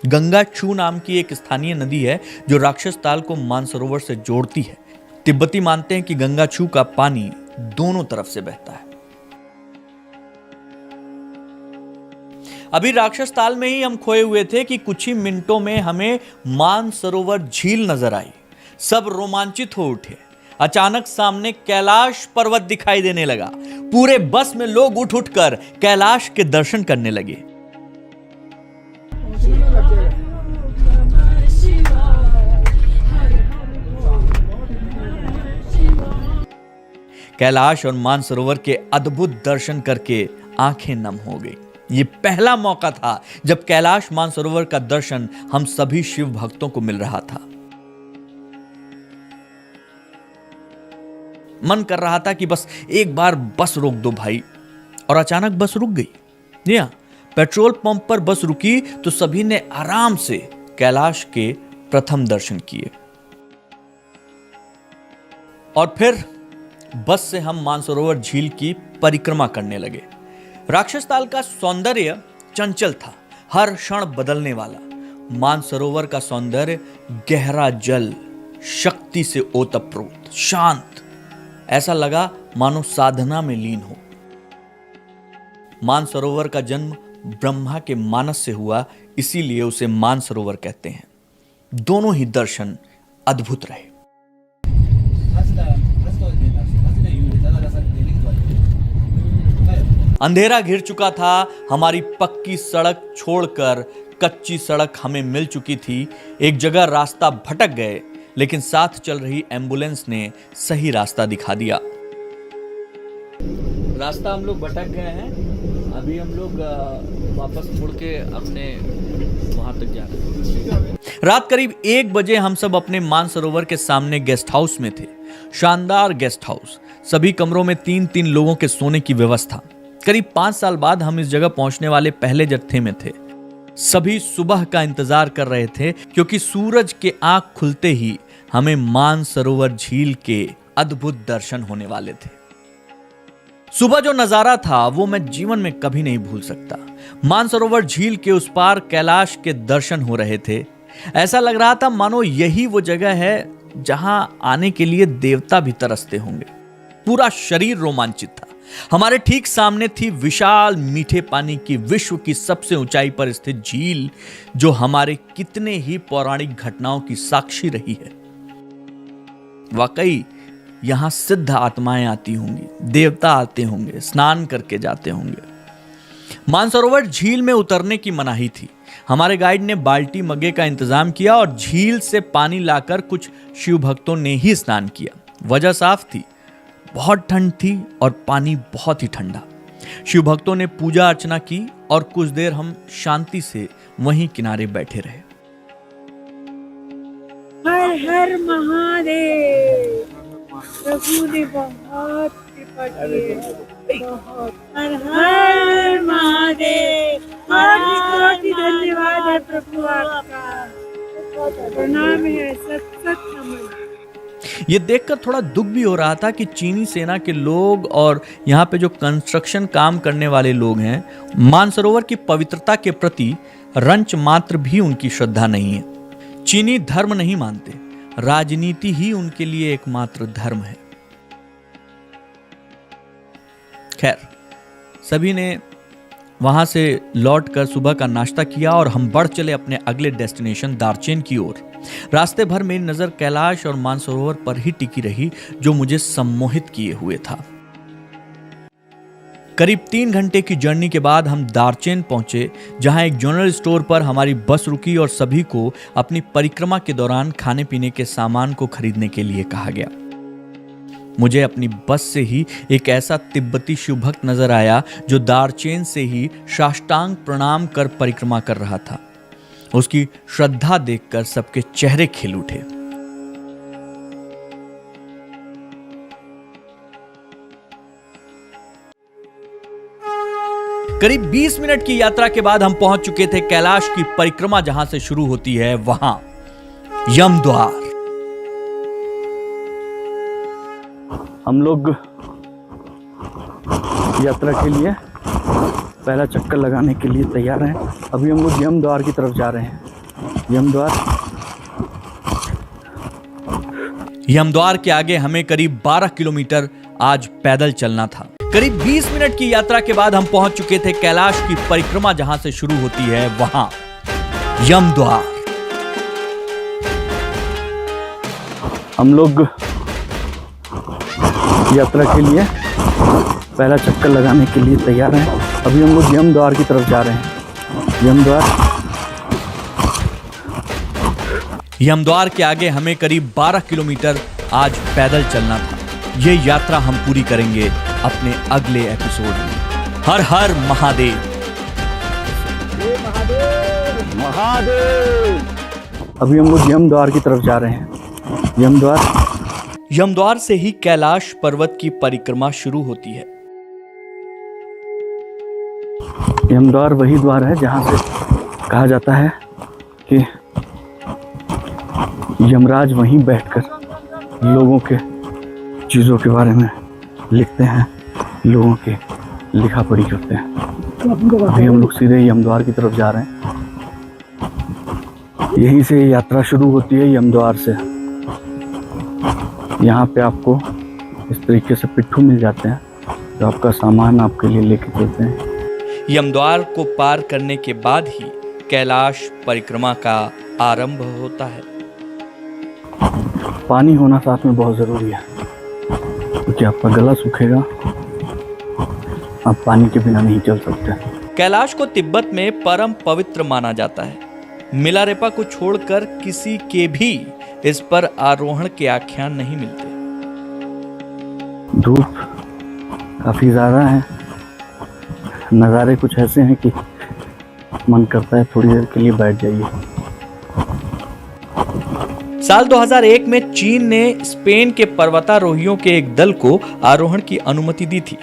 गंगा छू नाम की एक स्थानीय नदी है जो राक्षस ताल को मानसरोवर से जोड़ती है। तिब्बती मानते हैं कि गंगा छू का पानी दोनों तरफ से बहता है। अभी राक्षस ताल में ही हम खोए हुए थे कि कुछ ही मिनटों में हमें मानसरोवर झील नजर आई। सब रोमांचित हो उठे। अचानक सामने कैलाश पर्वत दिखाई देने लगा। पूरे बस में लोग उठ उठकर कैलाश के दर्शन करने लगे। कैलाश और मानसरोवर के अद्भुत दर्शन करके आंखें नम हो गई। ये पहला मौका था जब कैलाश मानसरोवर का दर्शन हम सभी शिव भक्तों को मिल रहा था। मन कर रहा था कि बस एक बार बस रोक दो भाई, और अचानक बस रुक गई। जी हां, पेट्रोल पंप पर बस रुकी तो सभी ने आराम से कैलाश के प्रथम दर्शन किए और फिर बस से हम मानसरोवर झील की परिक्रमा करने लगे। राक्षस ताल का सौंदर्य चंचल था, हर क्षण बदलने वाला। मानसरोवर का सौंदर्य गहरा जल, शक्ति से ओतप्रोत, शांत, ऐसा लगा मानो साधना में लीन हो। मानसरोवर का जन्म ब्रह्मा के मानस से हुआ, इसीलिए उसे मानसरोवर कहते हैं। दोनों ही दर्शन अद्भुत रहे। अंधेरा घिर चुका था। हमारी पक्की सड़क छोड़कर कच्ची सड़क हमें मिल चुकी थी। एक जगह रास्ता भटक गए, लेकिन साथ चल रही एम्बुलेंस ने सही रास्ता दिखा दिया। रास्ता हम लोग भटक गए हैं। अभी हम लोग वापस मुड़ के अपने वहां तक जा रहे हैं। रात करीब 1 बजे हम सब अपने मानसरोवर के सामने गेस्ट हाउस में थे। शानदार गेस्ट हाउस, सभी कमरों में 3-3 लोगों के सोने की व्यवस्था। करीब 5 साल बाद हम इस जगह पहुंचने वाले पहले जत्थे में थे। सभी सुबह का इंतजार कर रहे थे क्योंकि सूरज के आंख खुलते ही हमें मानसरोवर झील के अद्भुत दर्शन होने वाले थे। सुबह जो नजारा था वो मैं जीवन में कभी नहीं भूल सकता। मानसरोवर झील के उस पार कैलाश के दर्शन हो रहे थे। ऐसा लग रहा था मानो यही वो जगह है जहां आने के लिए देवता भी तरसते होंगे। पूरा शरीर रोमांचित था। हमारे ठीक सामने थी विशाल मीठे पानी की विश्व की सबसे ऊंचाई पर स्थित झील, जो हमारे कितने ही पौराणिक घटनाओं की साक्षी रही है। वाकई यहां सिद्ध आत्माएं आती होंगी, देवता आते होंगे, स्नान करके जाते होंगे। मानसरोवर झील में उतरने की मनाही थी। हमारे गाइड ने बाल्टी मग्गे का इंतजाम किया और झील से पानी लाकर कुछ शिव भक्तों ने ही स्नान किया। वजह साफ थी, बहुत ठंड थी और पानी बहुत ही ठंडा। शिव भक्तों ने पूजा अर्चना की और कुछ देर हम शांति से वहीं किनारे बैठे रहे। हर हर महादेव, प्रभु ने बहुत कृपा की, बहुत हर हर महादेव। बहुत ही धन्यवाद है प्रभु आपका, प्रणाम है, सत सत नमन। ये देखकर थोड़ा दुख भी हो रहा था कि चीनी सेना के लोग और यहाँ पे जो कंस्ट्रक्शन काम करने वाले लोग हैं, मानसरोवर की पवित्रता के प्रति रंच मात्र भी उनकी श्रद्धा नहीं है। चीनी धर्म नहीं मानते, राजनीति ही उनके लिए एकमात्र धर्म है। खैर, सभी ने वहां से लौटकर सुबह का नाश्ता किया और हम बढ़ चले अपने अगले डेस्टिनेशन दार्चेन की ओर। रास्ते भर मेरी नजर कैलाश और मानसरोवर पर ही टिकी रही, जो मुझे सम्मोहित किए हुए था। करीब 3 घंटे की जर्नी के बाद हम दार्चेन पहुंचे, जहां एक जनरल स्टोर पर हमारी बस रुकी और सभी को अपनी परिक्रमा के दौरान खाने पीने के सामान को खरीदने के लिए कहा गया। मुझे अपनी बस से ही एक ऐसा तिब्बती शिव भक्त नजर आया जो दार्चेन से ही साष्टांग प्रणाम कर परिक्रमा कर रहा था। उसकी श्रद्धा देखकर सबके चेहरे खिल उठे। करीब 20 मिनट की यात्रा के बाद हम पहुंच चुके थे कैलाश की परिक्रमा जहां से शुरू होती है, वहां यमद्वार। हम लोग यात्रा के लिए पहला चक्कर लगाने के लिए तैयार हैं। अभी हम लोग यमद्वार की तरफ जा रहे हैं। यमद्वार के आगे हमें करीब 12 किलोमीटर आज पैदल चलना था। करीब 20 मिनट की यात्रा के बाद हम पहुंच चुके थे कैलाश की परिक्रमा जहां से शुरू होती है, वहां यमद्वार। हम लोग यात्रा के लिए पहला चक्कर लगाने के लिए तैयार हैं। अभी हम लोग यमद्वार की तरफ जा रहे हैं। यमद्वार के आगे हमें करीब 12 किलोमीटर आज पैदल चलना था। ये यात्रा हम पूरी करेंगे अपने अगले एपिसोड में। हर हर महादेव। अभी हम लोग यमद्वार की तरफ जा रहे हैं। यमद्वार से ही कैलाश पर्वत की परिक्रमा शुरू होती है। यमद्वार वही द्वार है जहां से कहा जाता है कि यमराज वहीं बैठकर लोगों के चीज़ों के बारे में लिखते हैं, लोगों की लिखा पढ़ी करते हैं। अभी हम लोग सीधे यमद्वार की तरफ जा रहे हैं। यहीं से यात्रा शुरू होती है, यमद्वार से। यहाँ पे आपको इस तरीके से पिट्ठू मिल जाते हैं जो आपका सामान आपके लिए लेके चलते हैं। यमद्वार को पार करने के बाद ही कैलाश परिक्रमा का आरंभ होता है। पानी होना साथ में बहुत ज़रूरी है, क्योंकि आपका गला सूखेगा, आप पानी के बिना नहीं चल सकते। कैलाश को तिब्बत में परम पवित्र माना जाता है। मिलारेपा को छोड़कर किसी के भी इस पर आरोहण के आख्यान नहीं मिलते। धूप काफ़ी ज़्यादा है, नज़ारे कुछ ऐसे हैं कि मन करता है थोड़ी देर के लिए बैठ जाइए। साल 2001 में चीन ने स्पेन के पर्वतारोहियों के एक दल को आरोहण की अनुमति दी थी,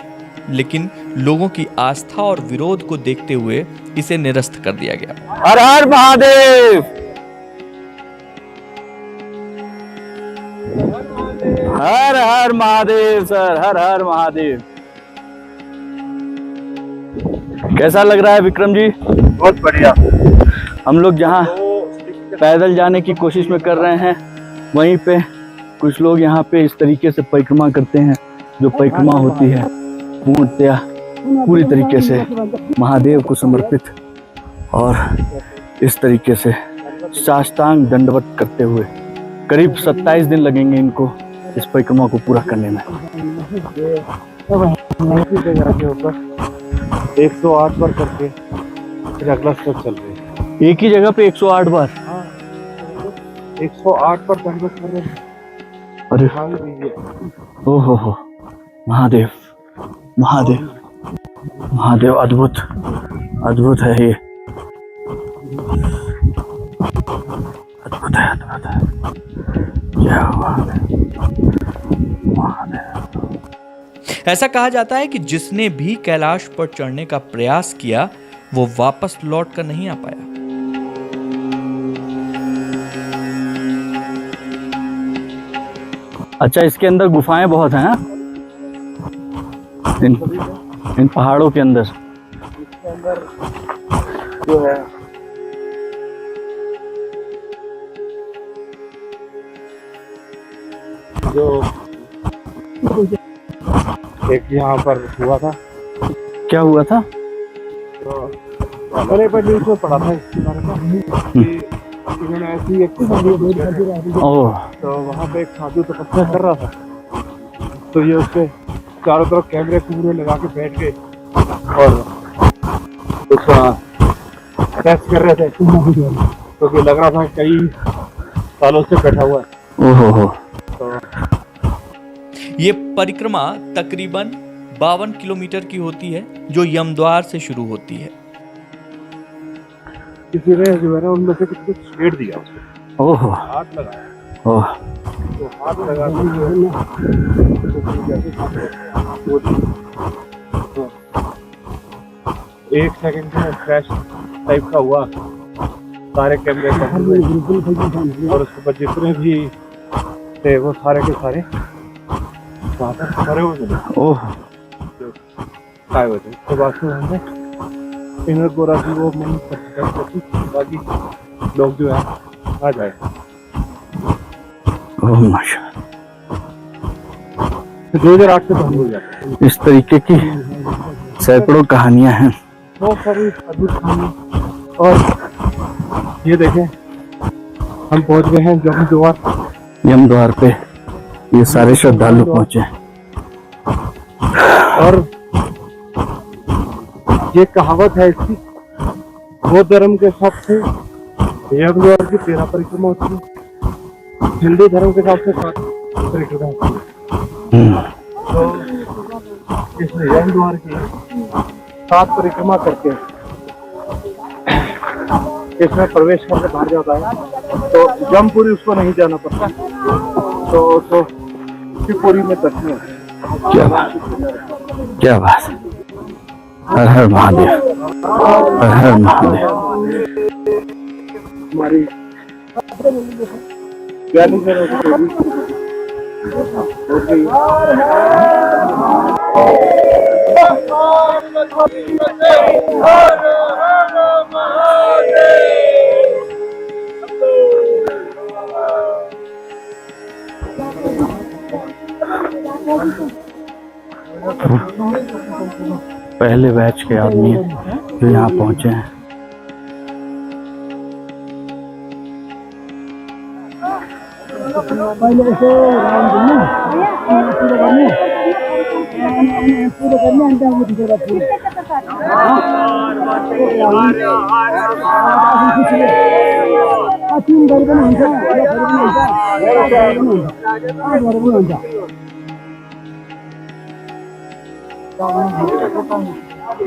लेकिन लोगों की आस्था और विरोध को देखते हुए इसे निरस्त कर दिया गया। हर हर महादेव, हर हर महादेव सर, हर हर महादेव। कैसा लग रहा है विक्रम जी? बहुत बढ़िया। हम लोग जहाँ पैदल जाने की कोशिश में कर रहे हैं, वहीं पे कुछ लोग यहाँ पे इस तरीके से परिक्रमा करते हैं। जो परिक्रमा होती है पूर्णतया पूरी तरीके से महादेव को समर्पित, और इस तरीके से साष्टांग दंडवत करते हुए करीब 27 दिन लगेंगे इनको इस परिक्रमा को पूरा करने में। 108 बार करके फिर अगला स्टेप चल रही है। एक ही जगह पे 108 बार? 108 बार दंडवत कर रहे हैं। अरे हो महादेव, महादेव, महादेव, अद्भुत, अद्भुत है ये, अद्भुत है, अद्भुत है। क्या हुआ महादेव। ऐसा कहा जाता है कि जिसने भी कैलाश पर चढ़ने का प्रयास किया वो वापस लौट कर नहीं आ पाया। अच्छा, इसके अंदर गुफाएं बहुत हैं? इन पहाड़ों के अंदर जो है जो एक यहाँ पर हुआ था। क्या हुआ था? तो मैंने पर न्यूज़ में पढ़ा था इसके बारे में कि इन्होंने ऐसी एक ओह, तो वहाँ पे एक साधु तपस्या कर रहा था, तो ये उसके चारों तरफ कैमरे पूरे लगा के बैठ गए और उसका टेस्ट कर रहे थे, तो लग रहा था कई सालों से बैठा हुआ है। ओहो। तो ये परिक्रमा तकरीबन 52 किलोमीटर की होती है, जो यमद्वार से शुरू होती है। किसी ने जो है ना उनमें से कुछ छेड़ दिया उसको, ओहो, हाथ लगाया, ओह, तो हाथ लगा के जो है ना तो 1 सेकंड में क्रैश टाइप का हुआ, सारे कैमरे और उसके बाद जितने भी थे वो सारे के सारे वहाँ पर खड़े हो गए। ओह, काय होते तो बाकी हमने इनर गोरा की वो मन बाकी लोग जो है आ जाए। ओह माशाल्लाह। 2008 से बंद हो जाता। इस तरीके की सैकड़ों कहानियां हैं, बहुत सारी अद्भुत कहानी। और ये देखें हम पहुंच गए हैं यमद्वार पे। ये सारे श्रद्धालु पहुंचे। और ये कहावत है इसकी, बौद्ध धर्म के हिसाब से यमद्वार की 13 परिक्रमा होती है, हिंदू धर्म के हिसाब से 7 परिक्रमा होती है। तो इसमें यमद्वार की 7 परिक्रमा करके इसमें प्रवेश करके बाहर जाता है, तो यमपुरी उसको नहीं जाना पड़ता, तो शिवपुरी में दर्शन होते हैं। क्या बात, क्या बात। हर हर महादेव, हर हर महादेव। हमारी ज्ञानी पहले बैच के आदमी हैं जो यहाँ पहुंचे हैं। हाँ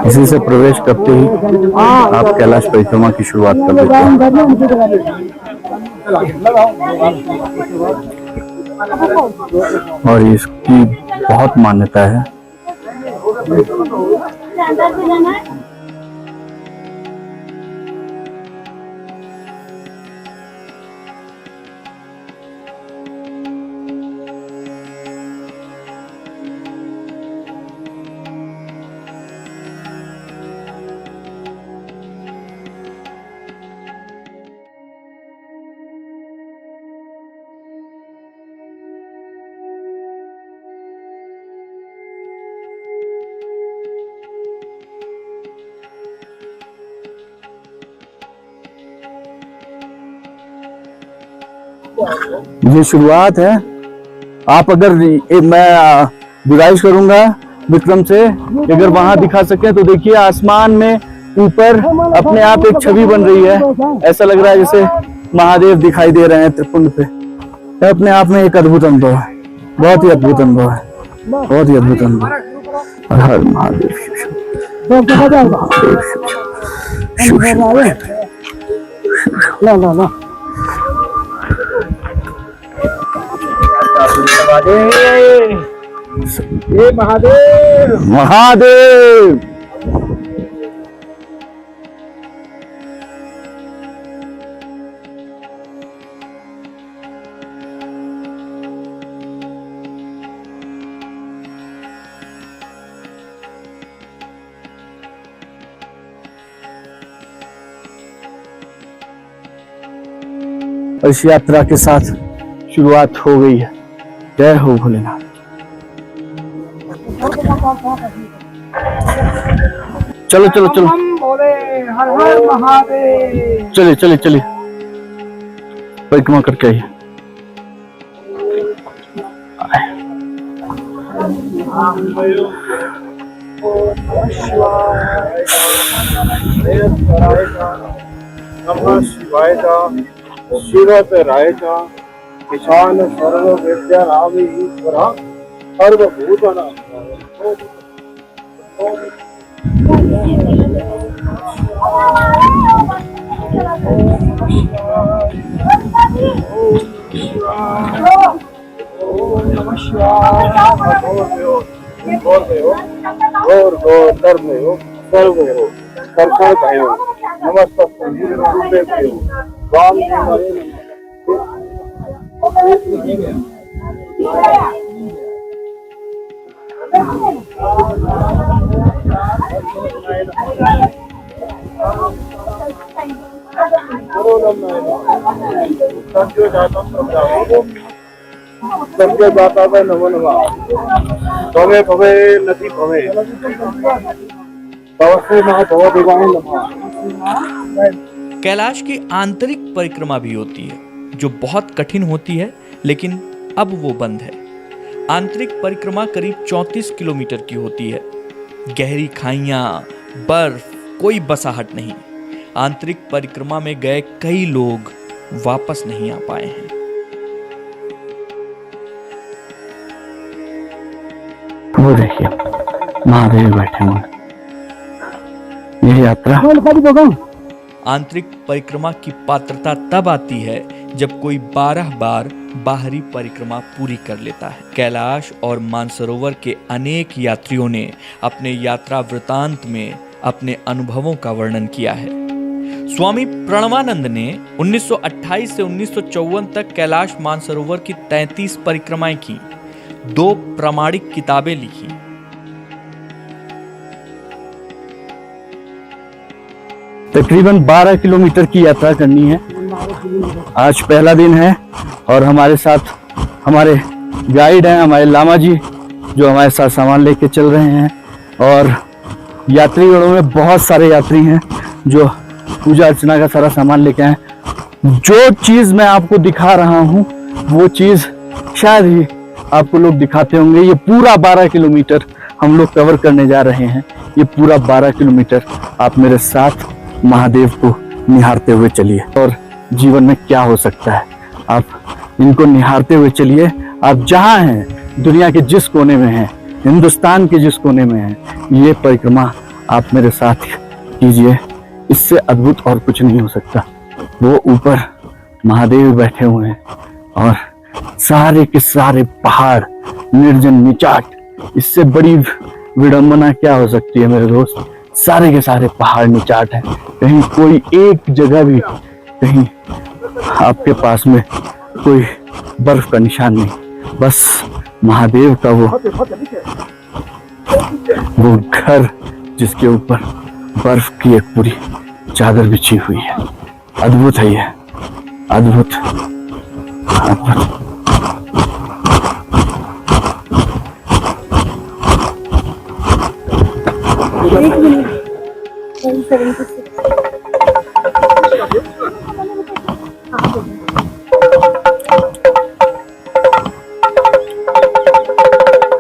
इसी से प्रवेश करते ही आप कैलाश परिक्रमा की शुरुआत कर देते हैं। और इसकी बहुत मान्यता है। ये शुरुआत है। आप अगर मैं गुजारिश करूंगा विक्रम से, अगर वहां दिखा सके तो देखिए आसमान में ऊपर अपने आप एक छवि बन रही है। ऐसा लग रहा है जैसे महादेव दिखाई दे रहे हैं त्रिपुंड पे। यह अपने आप में एक अद्भुत अनुभव है, बहुत ही अद्भुत अनुभव है, बहुत ही अद्भुत अनुभव। हर हर महादेव महादेव महादेव। इस यात्रा के साथ शुरुआत हो गई है। जय हो भोलेनाथ। चलो चलो चलो हर हर महादेव। चलिए चलिए चलिए परिक्रमा करके आइए। नमः शिवाय शिव राय किसान सर्व विद्या नाम ईश्वर सर्वभूतानां। गौर गौर धर्म हो सर्व हो कर्षण भयो नमस्ते राम जी सबके दाता है नमो नमः। भवे भवे नदी भवे तवसे महा भव दिवाय नमः। कैलाश की आंतरिक परिक्रमा भी होती है जो बहुत कठिन होती है, लेकिन अब वो बंद है। आंतरिक परिक्रमा करीब 34 किलोमीटर की होती है। गहरी खाइयां, बर्फ, कोई बसाहट नहीं। आंतरिक परिक्रमा में गए कई लोग वापस नहीं आ पाए हैं। वो देखिए महादेव बैठे हुए। यह यात्रा आंतरिक परिक्रमा की पात्रता तब आती है जब कोई 12 बार बाहरी परिक्रमा पूरी कर लेता है। कैलाश और मानसरोवर के अनेक यात्रियों ने अपने यात्रा वृतांत में अपने अनुभवों का वर्णन किया है। स्वामी प्रणवानंद ने 1928 से 1954 तक कैलाश मानसरोवर की 33 परिक्रमाएं की, 2 प्रामाणिक किताबें लिखी। तकरीबन 12 किलोमीटर की यात्रा करनी है। आज पहला दिन है और हमारे साथ हमारे गाइड हैं, हमारे लामा जी, जो हमारे साथ सामान लेके चल रहे हैं। और यात्रीगणों में बहुत सारे यात्री हैं जो पूजा अर्चना का सारा सामान लेके आए। जो चीज मैं आपको दिखा रहा हूँ वो चीज शायद ही आपको लोग दिखाते होंगे। ये पूरा 12 किलोमीटर हम लोग कवर करने जा रहे हैं। ये पूरा 12 किलोमीटर आप मेरे साथ महादेव को निहारते हुए चलिए, और जीवन में क्या हो सकता है आप इनको निहारते हुए चलिए। आप जहाँ हैं, दुनिया के जिस कोने में हैं, हिंदुस्तान के जिस कोने में हैं, ये परिक्रमा आप मेरे साथ कीजिए। इससे अद्भुत और कुछ नहीं हो सकता। वो ऊपर महादेव बैठे हुए हैं और सारे के सारे पहाड़ निर्जन निचाट, इससे बड़ी विडंबना क्या हो सकती है मेरे दोस्त। सारे के सारे पहाड़ निचाट हैं, कहीं कोई एक जगह भी कहीं आपके पास में कोई बर्फ का निशान नहीं, बस महादेव का वो घर जिसके ऊपर बर्फ की एक पूरी चादर बिछी हुई है। अद्भुत है ये, अद्भुत अद्भुत।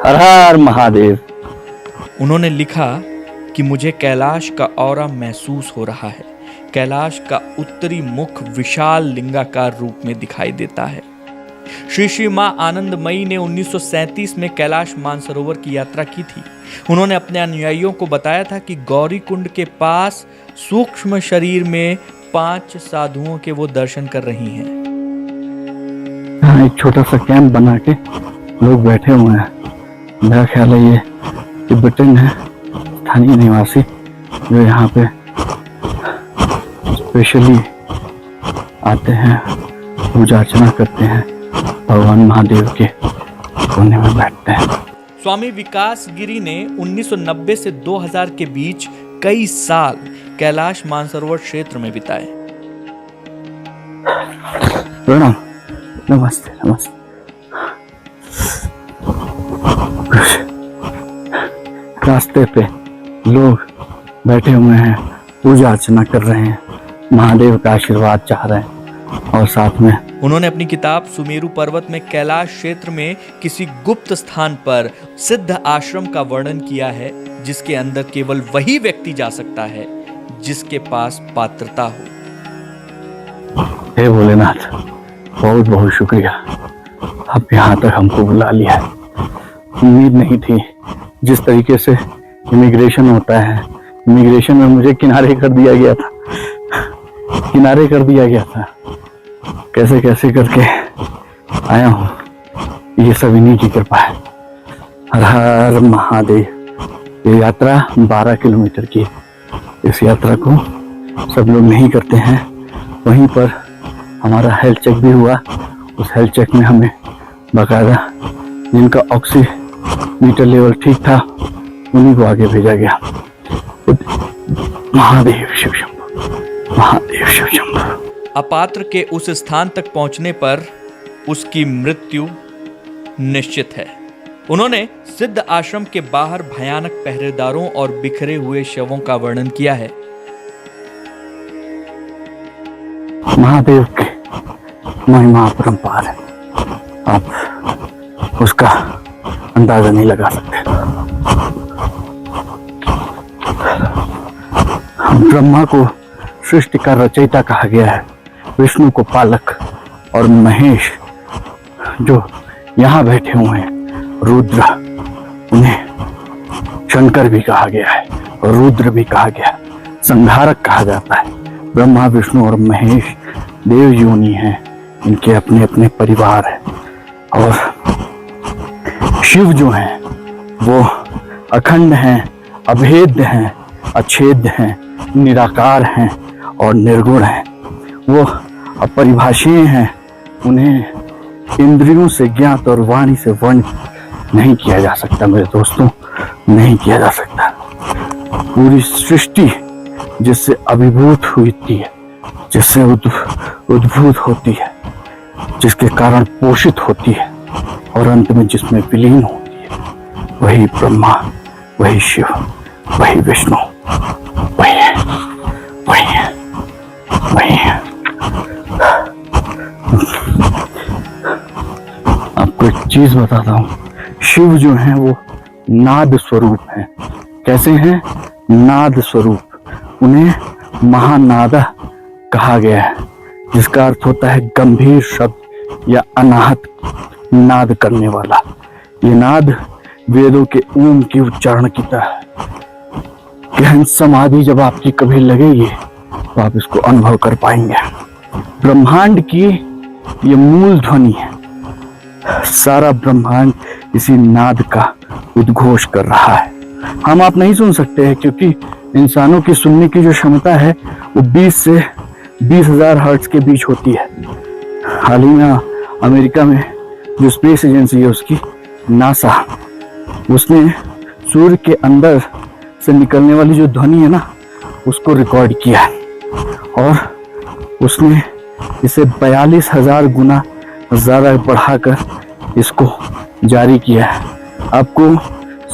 हर हर महादेव। उन्होंने लिखा कि मुझे कैलाश का औरा महसूस हो रहा है। कैलाश का उत्तरी मुख विशाल लिंगाकार रूप में दिखाई देता है। श्री श्री मां आनंदमयी ने 1937 में कैलाश मानसरोवर की यात्रा की थी। उन्होंने अपने अनुयायियों को बताया था कि गौरी कुंड के पास सूक्ष्म शरीर में 5 साधुओं के वो दर्शन कर रही हैं। यहाँ एक छोटा सा कैंप बना के लोग बैठे हुए हैं। मेरा ख्याल है ये तिब्बतन है, स्थानीय निवासी, जो यहाँ पे स्पेशली आते हैं, पूजा अर्चना करते हैं, भगवान महादेव के कोने में बैठते हैं। स्वामी विकास गिरी ने 1990 से 2000 के बीच कई साल कैलाश मानसरोवर क्षेत्र में बिताए। प्रणाम, नमस्ते नमस्ते। रास्ते पे लोग बैठे हुए हैं, पूजा अर्चना कर रहे हैं, महादेव का आशीर्वाद चाह रहे हैं, और साथ में उन्होंने अपनी किताब सुमेरु पर्वत में कैलाश क्षेत्र में किसी गुप्त स्थान पर सिद्ध आश्रम का वर्णन किया है, जिसके अंदर केवल वही व्यक्ति जा सकता है जिसके पास पात्रता हो। हे भोलेनाथ, बहुत बहुत शुक्रिया, आप यहाँ तक हमको बुला लिया है। उम्मीद नहीं थी। जिस तरीके से इमिग्रेशन होता है, इमिग्रेशन में मुझे किनारे कर दिया गया था, किनारे कर दिया गया था। कैसे कैसे करके आया हूँ, ये सब इन्हीं की कृपा है। हर हर महादेव। ये यात्रा 12 किलोमीटर की है। इस यात्रा को सब लोग नहीं करते हैं। वहीं पर हमारा हेल्थ चेक भी हुआ। उस हेल्थ चेक में हमें बाकायदा जिनका ऑक्सीमीटर लेवल ठीक था, उन्हीं को आगे भेजा गया। महादेव शिव शंभो, महादेव शिव शंभो। अपात्र के उस स्थान तक पहुंचने पर उसकी मृत्यु निश्चित है। उन्होंने सिद्ध आश्रम के बाहर भयानक पहरेदारों और बिखरे हुए शवों का वर्णन किया है। महादेव की महिमा अपरंपार है, आप उसका अंदाजा नहीं लगा सकते। ब्रह्मा को सृष्टि का रचयिता कहा गया है, विष्णु को पालक, और महेश जो यहाँ बैठे हुए हैं रुद्र, उन्हें शंकर भी कहा गया है और रुद्र भी कहा गया है, संहारक कहा जाता है। ब्रह्मा, विष्णु और महेश देव योनि हैं, इनके अपने अपने परिवार हैं। और शिव जो हैं वो अखंड हैं, अभेद्य हैं, अछेद्य हैं, निराकार हैं और निर्गुण हैं। वो अपरिभाषीय हैं, उन्हें इंद्रियों से ज्ञात और वाणी से वर्णित नहीं किया जा सकता मेरे दोस्तों, नहीं किया जा सकता। पूरी सृष्टि जिससे अभिभूत हुई है, जिससे उद्भूत होती है, जिसके कारण पोषित होती है और अंत में जिसमें विलीन होती है, वही ब्रह्मा, वही शिव, वही विष्णु, वही है, वही है, वही है। आपको एक चीज बताता हूँ, शिव जो है वो नाद स्वरूप हैं। कैसे हैं? नाद स्वरूप। उन्हें महानादा कहा गया है, जिसका अर्थ होता है गंभीर शब्द या अनाहत नाद करने वाला। ये नाद वेदों के ओम की उच्चारण की तरह है। गहन समाधि जब आपकी कभी लगेगी तो आप इसको अनुभव कर पाएंगे। ब्रह्मांड की ये मूल ध्वनि है। सारा ब्रह्मांड इसी नाद का उद्घोष कर रहा है। हम आप नहीं सुन सकते हैं, क्योंकि इंसानों की सुनने की जो क्षमता है वो 20 से 20,000 हर्ट्ज के बीच होती है। हाल ही में अमेरिका में जो स्पेस एजेंसी है उसकी नासा, उसने सूर्य के अंदर से निकलने वाली जो ध्वनि है ना उसको रिकॉर्ड किया है, और उसने इसे 42,000 गुना ज़्यादा बढ़ाकर इसको जारी किया है। आपको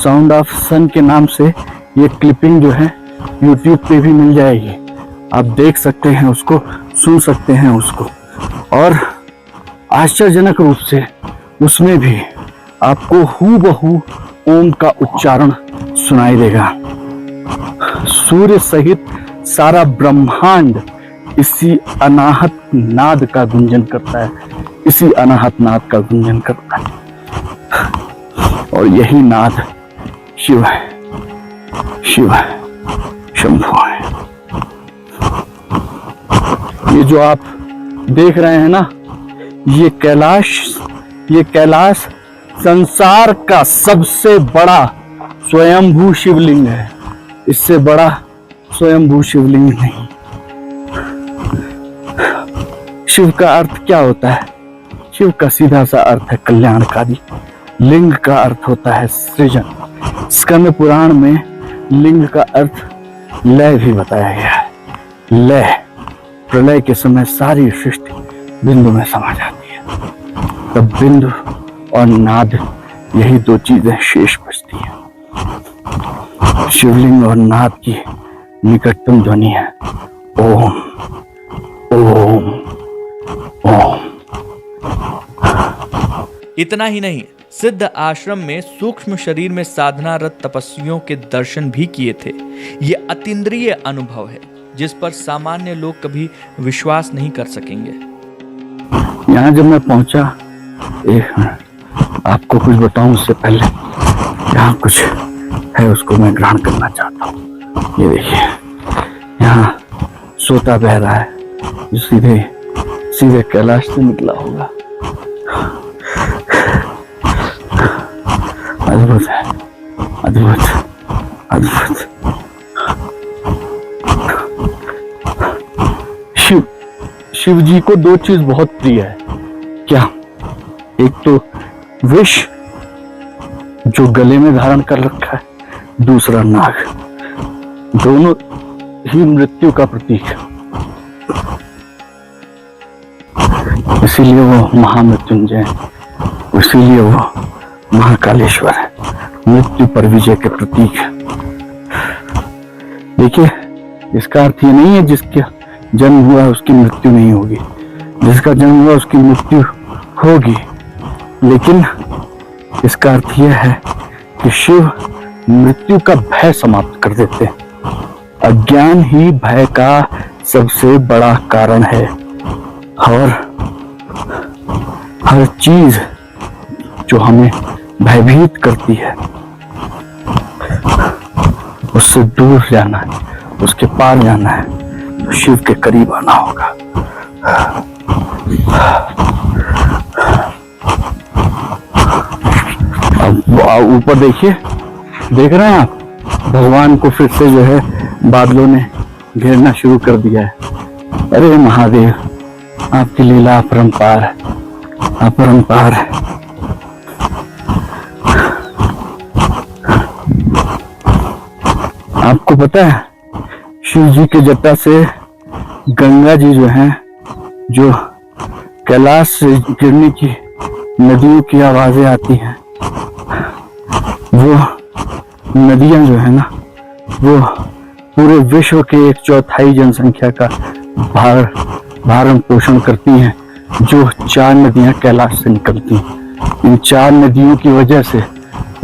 साउंड ऑफ सन के नाम से ये क्लिपिंग जो है यूट्यूब पे भी मिल जाएगी। आप देख सकते हैं उसको, सुन सकते हैं उसको, और आश्चर्यजनक रूप से उसमें भी आपको हूबहू ओम का उच्चारण सुनाई देगा। सूर्य सहित सारा ब्रह्मांड इसी अनाहत नाद का गुंजन करता है, इसी अनाहत नाद का गुंजन करता है, और यही नाद शिव है, शिव है, शंभु है। ये जो आप देख रहे हैं ना, ये कैलाश संसार का सबसे बड़ा स्वयंभू शिवलिंग है। इससे बड़ा स्वयंभू शिवलिंग नहीं। शिव का अर्थ क्या होता है? शिव का सीधा सा अर्थ है कल्याणकारी। लिंग का अर्थ होता है सृजन। स्कंद पुराण में लिंग का अर्थ लय भी बताया गया है। लय, प्रलय के समय सारी सृष्टि बिंदु में समा जाती है, तब बिंदु और नाद, यही दो चीजें शेष बचती हैं। शिवलिंग और नाद की निकटतम ध्वनि है ओम, ओम, ओम। इतना ही नहीं, सिद्ध आश्रम में सूक्ष्म शरीर में साधनारत तपस्वियों के दर्शन भी किए थे। ये अतीन्द्रिय अनुभव है जिस पर सामान्य लोग कभी विश्वास नहीं कर सकेंगे। यहाँ जब मैं पहुंचा, आपको कुछ बताऊं उससे पहले, यहाँ कुछ है उसको मैं ग्रहण करना चाहता हूँ। ये देखिए, यहाँ सोता बह रहा है जो सीधे सीधे कैलाश से निकला होगा। अद्भुत है, अद्भुत, अद्भुत। शिव जी को दो चीज बहुत प्रिय है। क्या? एक तो विष जो गले में धारण कर रखा है, दूसरा नाग। दोनों ही मृत्यु का प्रतीक है, इसीलिए वो महामृत्युंजय, इसीलिए वो महाकालेश्वर है, मृत्यु पर विजय के प्रतीक है। देखिए, इसका अर्थ ये नहीं है जिसका जन्म हुआ उसकी मृत्यु नहीं होगी, जिसका जन्म हुआ उसकी मृत्यु होगी, लेकिन इसका अर्थ यह है कि शिव मृत्यु का भय समाप्त कर देते हैं। अज्ञान ही भय का सबसे बड़ा कारण है, और हर चीज जो हमें भयभीत करती है उससे दूर जाना है, उसके पार जाना है, तो शिव के करीब आना होगा। अब ऊपर देखिए, देख रहे हैं आप, भगवान को फिर से जो है बादलों ने घेरना शुरू कर दिया है। अरे महादेव, आपकी लीला अपरंपार है, अपरंपार है। आपको पता है, शिव जी के जटा से गंगा जी जो हैं, जो कैलाश से गिरने की नदियों की आवाजें आती हैं, वो नदियां जो है ना, वो पूरे विश्व के 1/4 जनसंख्या का भरण पोषण करती हैं। जो 4 नदियां कैलाश से निकलती हैं, इन 4 नदियों की वजह से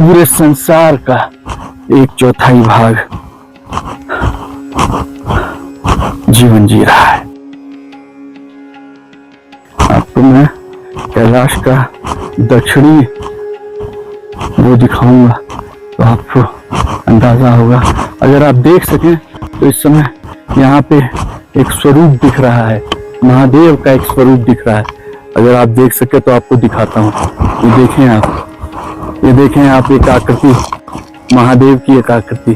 पूरे संसार का 1/4 भाग जीवन जी रहा है। आपको मैं कैलाश का दक्षिणी वो दिखाऊंगा तो आपको अंदाजा होगा। अगर आप देख सकें तो इस समय यहाँ पे एक स्वरूप दिख रहा है, महादेव का एक स्वरूप दिख रहा है। अगर आप देख सके तो आपको दिखाता हूँ। ये देखें आप एक आकृति, महादेव की एक आकृति।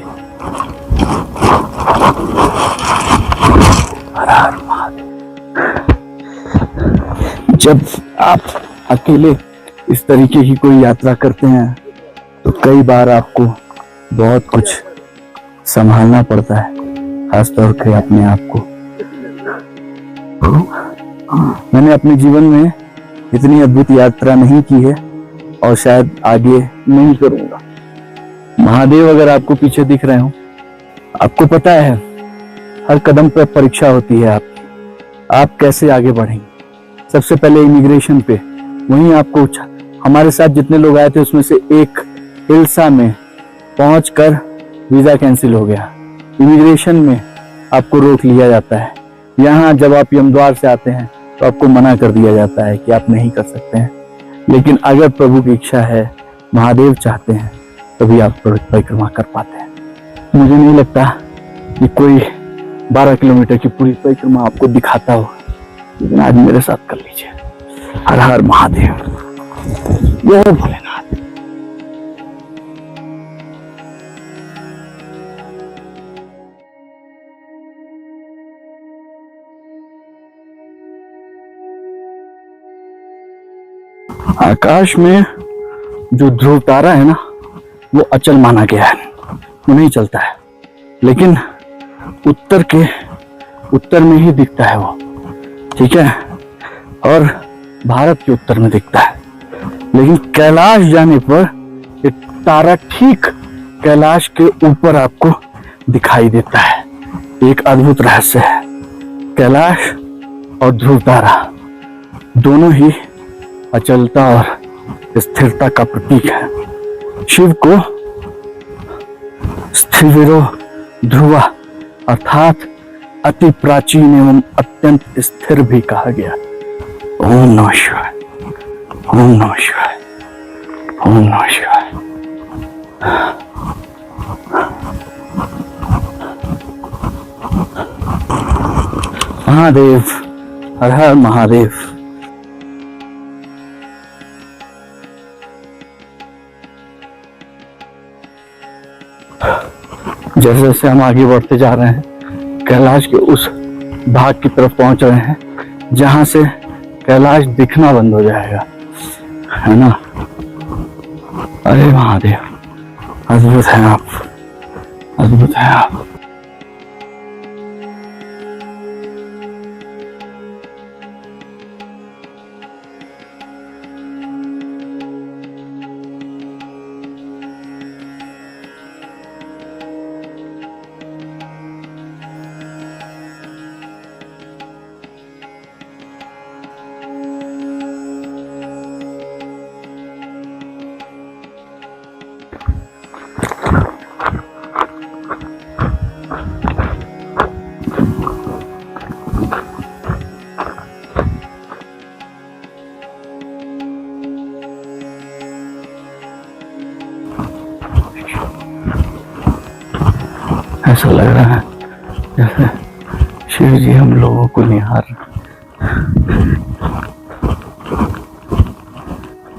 जब आप अकेले इस तरीके की कोई यात्रा करते हैं तो कई बार आपको बहुत कुछ संभालना पड़ता है, खासतौर पे अपने आप को। मैंने अपने जीवन में इतनी अद्भुत यात्रा नहीं की है और शायद आगे नहीं करूंगा। महादेव अगर आपको पीछे दिख रहे हो, आपको पता है हर कदम पर परीक्षा होती है आपकी, आप कैसे आगे बढ़ेंगे। सबसे पहले इमिग्रेशन पे, वहीं आपको हमारे साथ जितने लोग आए थे उसमें से एक हिल्सा में पहुंचकर वीजा कैंसिल हो गया। इमिग्रेशन में आपको रोक लिया जाता है। यहाँ जब आप यमद्वार से आते हैं तो आपको मना कर दिया जाता है कि आप नहीं कर सकते हैं। लेकिन अगर प्रभु की इच्छा है, महादेव चाहते हैं, तभी आप परिक्रमा कर पाते हैं। मुझे नहीं लगता कि कोई 12 किलोमीटर की पूरी परिक्रमा आपको दिखाता हो, लेकिन आज मेरे साथ कर लीजिए। हर हर महादेव, जय भोलेनाथ। आकाश में जो ध्रुव तारा है ना, वो अचल माना गया है, वो नहीं चलता है। लेकिन उत्तर में ही दिखता है वो, ठीक है, और भारत के उत्तर में दिखता है। लेकिन कैलाश जाने पर एक तारा ठीक कैलाश के ऊपर आपको दिखाई देता है। एक अद्भुत रहस्य है। कैलाश और ध्रुव तारा दोनों ही अचलता और स्थिरता का प्रतीक है। शिव को स्थिविरो ध्रुवा अर्थात अति प्राचीन एवं अत्यंत स्थिर भी कहा गया। ओम नमः शिवाय, ओम नमः शिवाय, ओम नमः शिवाय। महादेव, हर हर महादेव। जैसे जैसे हम आगे बढ़ते जा रहे हैं, कैलाश के उस भाग की तरफ पहुंच रहे हैं जहां से कैलाश दिखना बंद हो जाएगा, है ना। अरे महादेव, अद्भुत है आप, अद्भुत है आप। ऐसा लग रहा है जैसे शिव जी हम लोगों को निहार।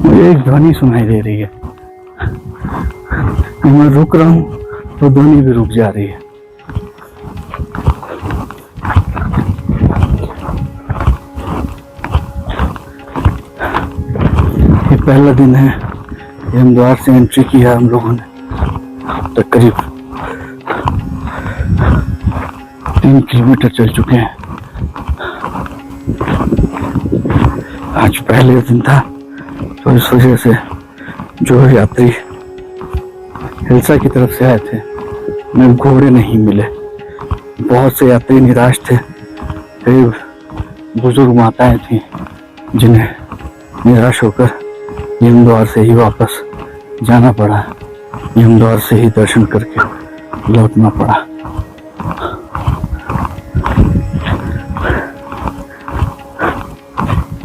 मुझे एक ध्वनि सुनाई दे रही है, मैं रुक रहा हूं तो ध्वनि भी रुक जा रही है। ये पहला दिन है, यमद्वार से एंट्री किया हम लोगों ने। तो करीब 3 किलोमीटर चल चुके हैं। आज पहले दिन था तो इस वजह से जो यात्री हिल्सा की तरफ से आए थे उन्हें घोड़े नहीं मिले। बहुत से यात्री निराश थे। करीब बुजुर्ग माताएं थीं जिन्हें निराश होकर यमद्वार से ही वापस जाना पड़ा, इंदौर से ही दर्शन करके लौटना पड़ा।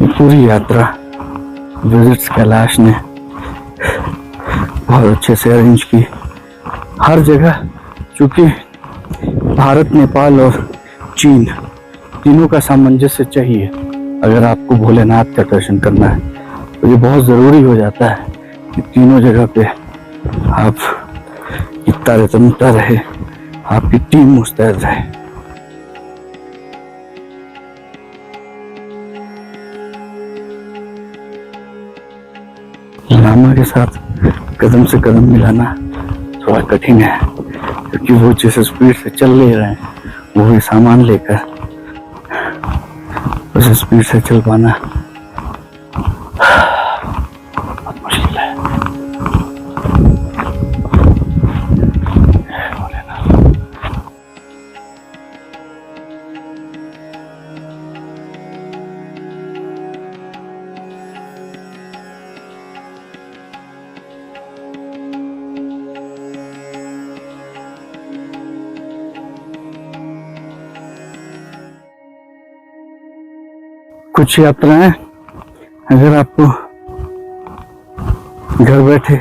ये पूरी यात्रा विजिट्स कैलाश ने बहुत अच्छे से अरेंज की। हर जगह, चूंकि भारत, नेपाल और चीन तीनों का सामंजस्य चाहिए अगर आपको भोलेनाथ का दर्शन करना है, तो ये बहुत ज़रूरी हो जाता है कि तीनों जगह पे आप की तारतम्यता रहे, आपकी टीम मुस्तैद रहे। लामा के साथ कदम से कदम मिलाना थोड़ा कठिन है, क्योंकि वो जिस स्पीड से चल ले रहे हैं, वो भी सामान लेकर, उस स्पीड से चल पाना बहुत मुश्किल है। कुछ यात्राएं अगर आपको घर बैठे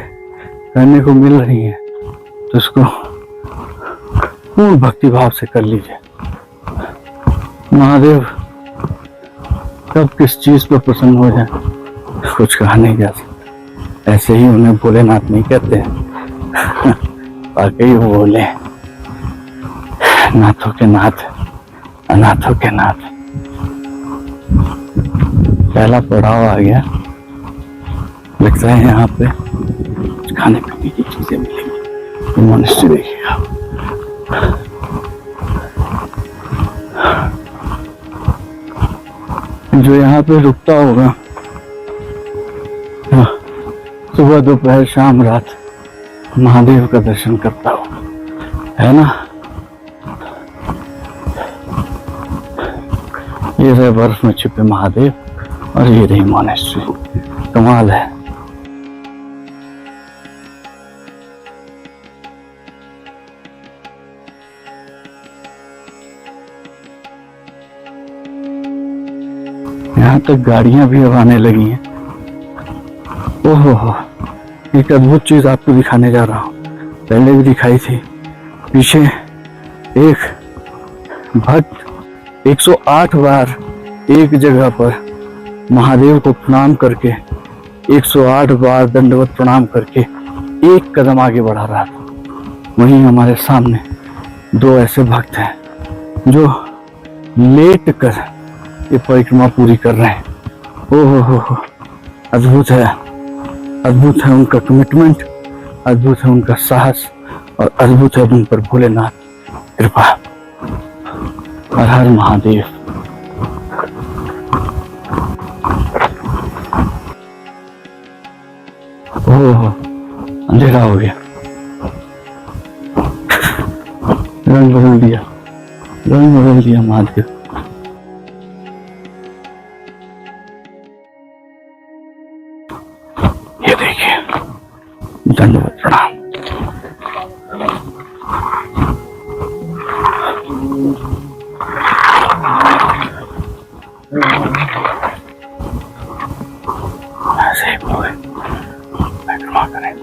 करने को मिल रही हैं, तो उसको पूर्ण भक्ति भाव से कर लीजिए। महादेव कब किस चीज पर प्रसन्न हो जाए कुछ कहा नहीं जा सकता। ऐसे ही उन्हें भोलेनाथ नहीं कहते हैं, वाकई वो बोले नाथों के नाथ, अनाथों के नाथ। पहला पड़ाव आ गया, लगता है यहाँ पे कुछ खाने पीने की चीजें मिलेंगी। मोनेस्ट्री देखिएगा, जो यहाँ पे रुकता होगा सुबह दोपहर शाम रात महादेव का दर्शन करता होगा, है ना। ये रहे बर्फ में छिपे महादेव और ये रही मोनेस्ट्री। कमाल है। यहाँ तक गाड़ियां भी अब आने लगी हैं। ओहो, एक अद्भुत चीज आपको दिखाने जा रहा हूँ, पहले भी दिखाई थी। पीछे एक भक्त 108 बार एक जगह पर महादेव को प्रणाम करके 108 बार दंडवत प्रणाम करके एक कदम आगे बढ़ा रहा था। वहीं हमारे सामने दो ऐसे भक्त हैं जो लेट कर ये परिक्रमा पूरी कर रहे हैं। ओहो, अद्भुत है, अद्भुत है उनका कमिटमेंट, अद्भुत है उनका साहस और अद्भुत है उन पर भोलेनाथ कृपा। हर हर महादेव। ओह, अंधेरा हो गया, रंग बदल दिया, रंग बदल दिया महादेव। ये देखिए, दंडवत प्रणाम। ऐसे ही परिक्रमा करें।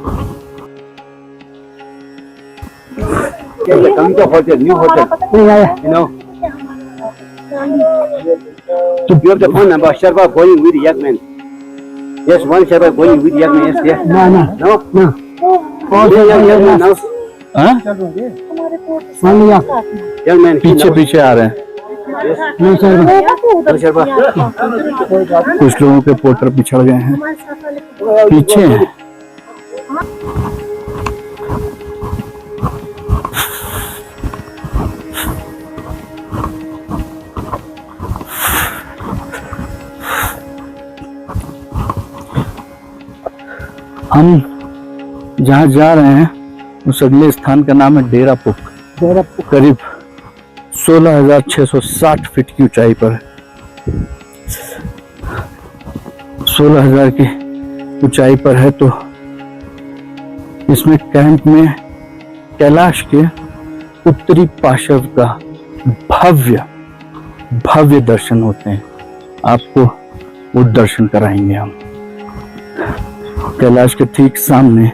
Come to hotel, new hotel. You know. You have the phone number. Sherpa going with Yakman. Yes, one Sherpa going with Yakman. Yes, yes. No. Yakman now. हाँ? Yakman. पीछे आ रहे हैं। Sherpa. कुछ लोगों के पोर्टर पिछड़ गए हैं, पीछे हैं। हम जहाँ जा रहे हैं उस अगले स्थान का नाम है डेरा पुक। करीब 16,660 फीट की ऊंचाई पर है। 16,000 की ऊंचाई पर है तो इसमें कैंप में कैलाश के उत्तरी पार्श्व का भव्य भव्य दर्शन होते हैं। आपको वो दर्शन कराएंगे हम। कैलाश के ठीक सामने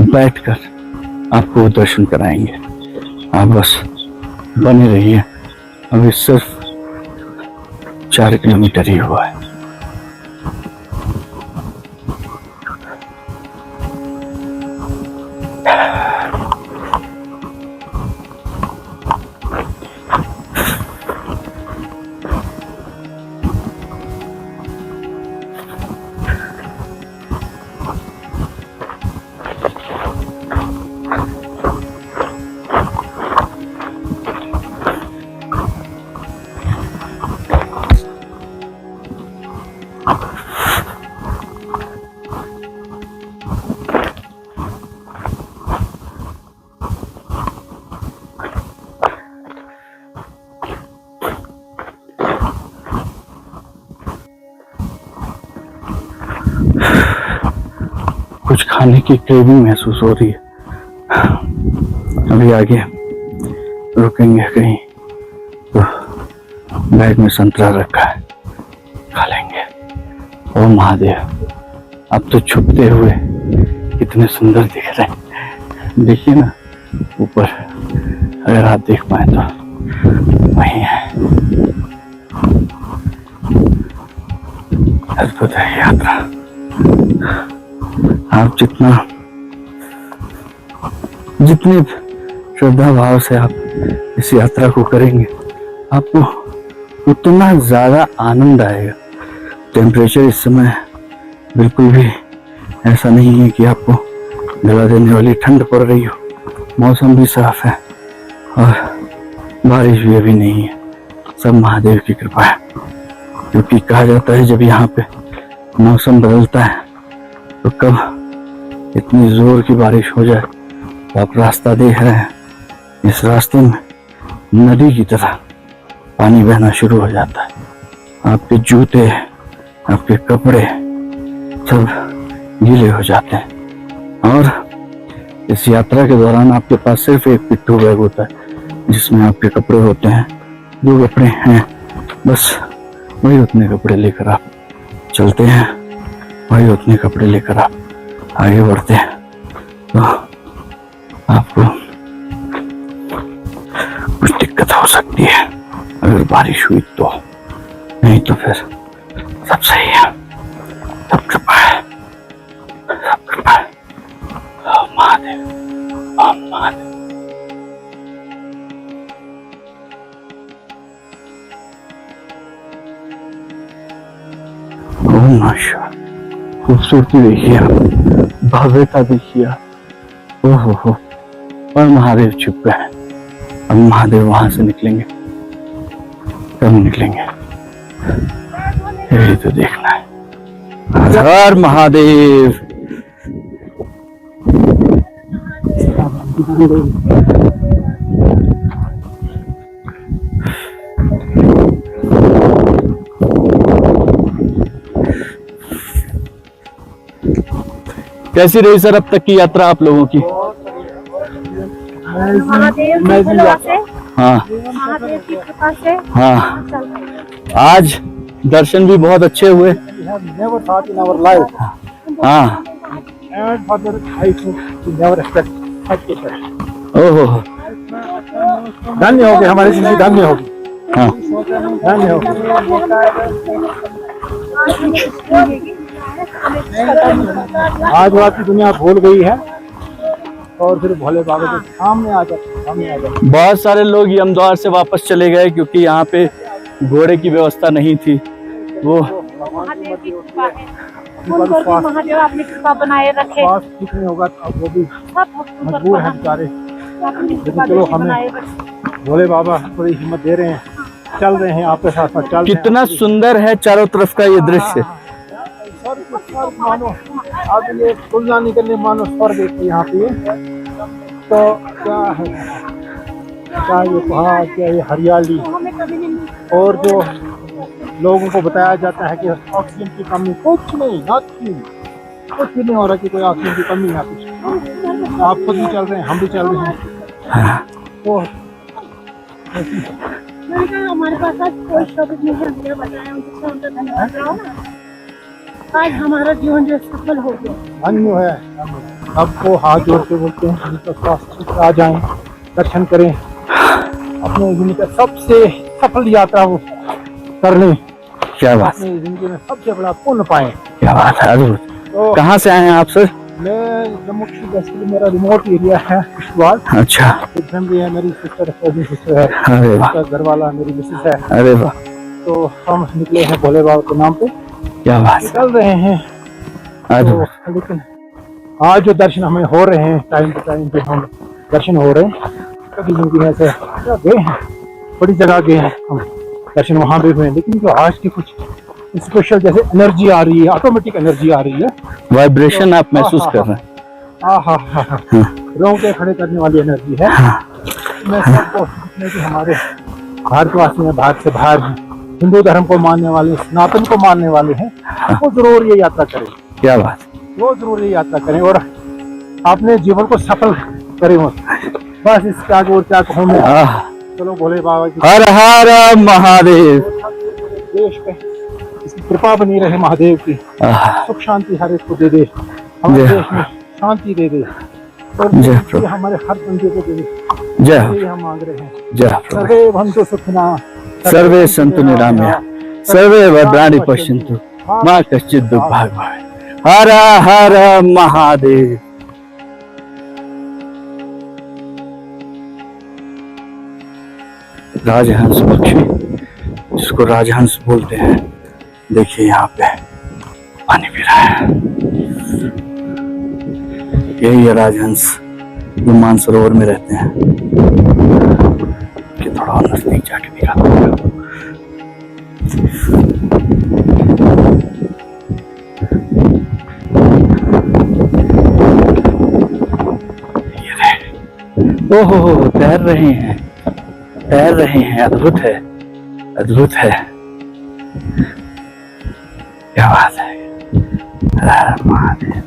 बैठकर आपको वो दर्शन कराएंगे। आप बस बने रहिए। अभी सिर्फ 4 किलोमीटर ही हुआ है। कुछ खाने की क्रेविंग महसूस हो रही है। अभी आगे रुकेंगे कहीं तो बैग में संतरा रखा है, खा लेंगे। ओ महादेव, अब तो छुपते हुए कितने सुंदर दिख रहे हैं। देखिए ना ऊपर, अगर आप देख पाए तो वही है। अद्भुत है यात्रा। आप जितनी श्रद्धा भाव से आप इस यात्रा को करेंगे, आपको उतना ज्यादा आनंद आएगा। टेम्परेचर इस समय बिल्कुल भी ऐसा नहीं है कि आपको जला देने वाली ठंड पड़ रही हो। मौसम भी साफ है और बारिश भी अभी नहीं है। सब महादेव की कृपा है, क्योंकि कहा जाता है जब यहाँ पे मौसम बदलता है तो कब इतनी जोर की बारिश हो जाए। तो आप रास्ता देख रहे हैं, इस रास्ते में नदी की तरह पानी बहना शुरू हो जाता है। आपके जूते, आपके कपड़े सब गीले हो जाते हैं। और इस यात्रा के दौरान आपके पास सिर्फ एक पिट्ठू बैग होता है जिसमें आपके कपड़े होते हैं। जो कपड़े हैं बस वही उतने कपड़े लेकर आप चलते हैं, वही उतने कपड़े लेकर आप आगे बढ़ते हैं। तो आपको कुछ दिक्कत हो सकती है अगर बारिश हुई तो, नहीं तो फिर सब सही है। सब कृपा है, सब कृपा है। ओम महादेव, ओम महादेव। ओम नमः शिवाय। खूबसूरती देखिए, भव्यता देखिए। ओहो, और महादेव चुप गए। अब महादेव वहां से निकलेंगे, कब निकलेंगे यही तो देखना है। हर महादेव। कैसी रही सर अब तक की यात्रा आप लोगों की? महादेव की कृपा से, हाँ महादेव की कृपा से हाँ, चल रहे हैं। आज दर्शन भी बहुत अच्छे हुए। Never thought in our life, हाँ, and further I could never expect such a success. ओहो, धन्य हो गए, हमारी जिंदगी धन्य होगी, हाँ, धन्य होगी। आज बात की दुनिया भूल गई है और फिर भोले बाबा के सामने आ जाते। बहुत सारे लोग यमद्वार से वापस चले गए क्योंकि यहाँ पे घोड़े की व्यवस्था नहीं थी। वो महादेव की कृपा है, उनको भी महादेव अपनी कृपा बनाए रखे। स्वास्थ्य ठीक नहीं होगा तो अब वो भी सब भक्तों पर मजबूर है बेचारे। अपनी कृपा चलो जैसे हमें बनाए रखे। भोले बाबा बड़ी हिम्मत दे रहे हैं, चल रहे हैं आपके साथ साथ, चल रहे हैं। कितना सुंदर है चारों तरफ का ये दृश्य। स्वर्ग मानो, अब ये तुलना नहीं करने, मानो स्वर्ग है यहाँ पे। तो क्या है, क्या ये पहाड़, क्या ये हरियाली, हमें कभी नहीं मिलती। और जो लोगों को बताया जाता है कि ऑक्सीजन की कमी कुछ नहीं, नथिंग, कुछ भी नहीं हो रहा कि कोई ऑक्सीजन की कमी है कुछ। आप खुद भी चल रहे हैं, हम भी चल रहे हैं। तो मैंने कहा हमारे पास आज कोई शब्द नहीं है, हमने बताया उनसे, उनका धन्यवाद रहो ना। आज हमारा जीवन जो सफल हो गया, धन्य है। सबको हाथ जोड़ के बोलते हैं जिनका स्वास्थ्य आ जाएं, दर्शन करें, अपने जिंदगी का सबसे सफल यात्रा वो कर लें, क्या बात, अपनी जिंदगी में सबसे बड़ा पुण्य पाएं। क्या बात है, अद्भुत। तो कहाँ से आए हैं आप सर? मैं जम्मू कश्मीर, बेसिकली मेरा रिमोट एरिया है किश्तवाड़। अच्छा, एक फैमिली है, मेरी सिस्टर कजिन सिस्टर है, अरे वाह, उसका घर वाला मेरी मिसेस है। अरे वाह, तो हम निकले हैं भोले बाबा के नाम पे, क्या बात है, निकल रहे हैं। अद्भुत। तो लेकिन आज जो दर्शन हमें हो रहे हैं, टाइम टू टाइम जो हम दर्शन हो रहे हैं, कभी जिंदगी में ऐसे गए हैं, बड़ी जगह गए हैं हम, दर्शन वहाँ भी हुए हैं, लेकिन जो आज की कुछ स्पेशल जैसे एनर्जी आ रही है, ऑटोमेटिक एनर्जी आ रही है, वाइब्रेशन आप महसूस कर रहे हैं? हाँ, रोंगटे खड़े करने वाली एनर्जी है। मैं सबको कि हमारे भारतवासी हैं, भारत से बाहर हैं, हिंदू धर्म को मानने वाले, सनातन को मानने वाले हैं, वो जरूर ये यात्रा करें। क्या बात, वो जरूर ये यात्रा करें और अपने जीवन को सफल करें। बस इसके आगे और क्या कहूँ मैं। चलो भोले बाबा की हर हर महादेव। देश पे इसकी कृपा बनी रहे महादेव की, सुख शांति हर एक को दे दे, हमारे देश में शांति दे दे और हमारे हर बंदे को दे दे। जय यही हम मांग रहे हैं। जय सर्वे भवन्तु सुखिनः, सर्वे सन्तु निरामया, सर्वे भद्राणि पश्यन्तु मा कश्चित् दुर्भाग् भवेत्। हर हर महादेव। राजहंस पक्षी, जिसको राजहंस बोलते हैं, देखिए यहाँ पे पानी पी रहा है। यही है राजहंस जो मानसरोवर में रहते हैं। कि थोड़ा और नजदीक जाके दिखाता हूँ। ओहो, तैर रहे हैं, तैर रहे हैं। अद्भुत है, अद्भुत है, क्या बात है। महादेव।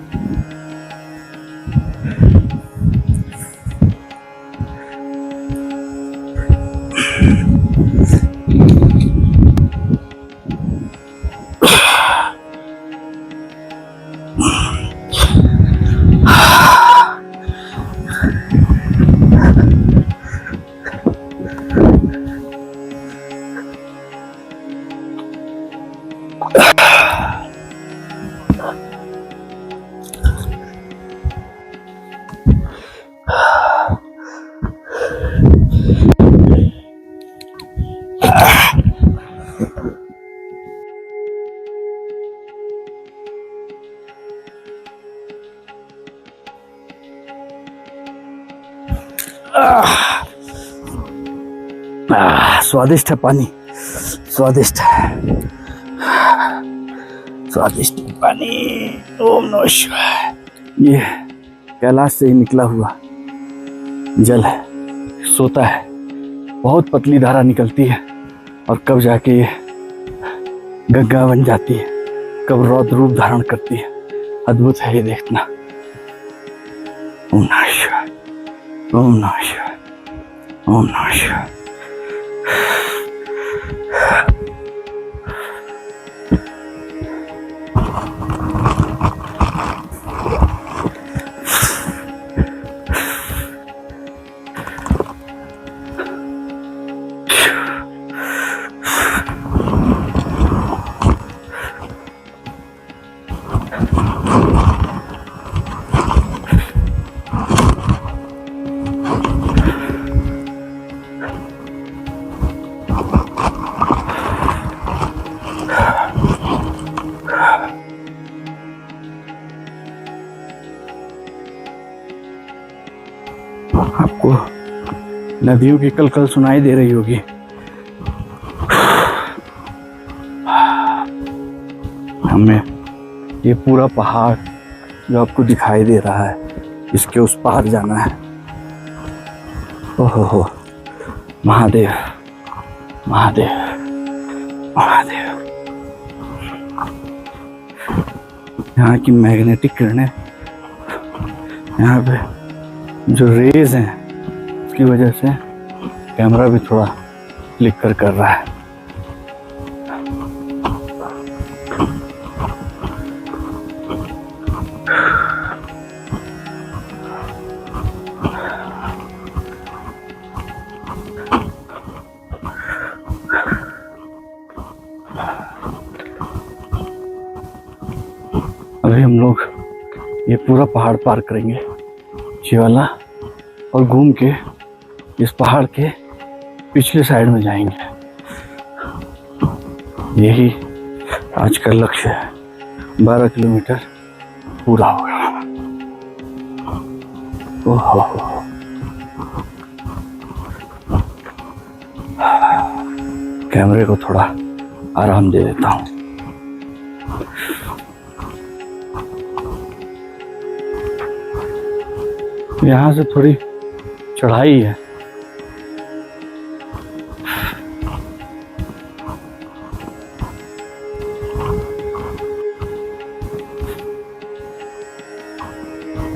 स्वादिष्ट है पानी, स्वादिष्ट है, स्वादिष्ट पानी। ओम नमः शिवाय। ये कैलाश से ही निकला हुआ जल है, सोता है, बहुत पतली धारा निकलती है और कब जाके ये गंगा बन जाती है, कब रौद्र रूप धारण करती है। अद्भुत है ये देखना। ओम नमः शिवाय, ओम नमः शिवाय, ओम नमः शिवाय। आपको नदियों की कलकल सुनाई दे रही होगी। हमें ये पूरा पहाड़ जो आपको दिखाई दे रहा है, इसके उस पार जाना है। ओहो, महादेव, महादेव, महादेव। यहाँ की मैग्नेटिक किरणें, यहाँ पे जो रेज हैं उसकी वजह से कैमरा भी थोड़ा फ्लिकर कर रहा है। अभी हम लोग ये पूरा पहाड़ पार करेंगे, ये वाला, और घूम के इस पहाड़ के पिछले साइड में जाएंगे। यही आज का लक्ष्य है। 12 किलोमीटर पूरा होगा। ओहो, कैमरे को थोड़ा आराम दे देता हूँ। यहाँ से थोड़ी चढ़ाई है।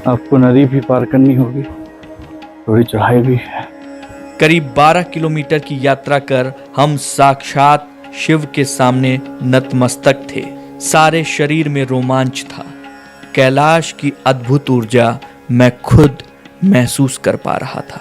आपको नदी भी पार करनी होगी, थोड़ी चढ़ाई भी है। करीब 12 किलोमीटर की यात्रा कर हम साक्षात शिव के सामने नतमस्तक थे। सारे शरीर में रोमांच था। कैलाश की अद्भुत ऊर्जा मैं खुद महसूस कर पा रहा था।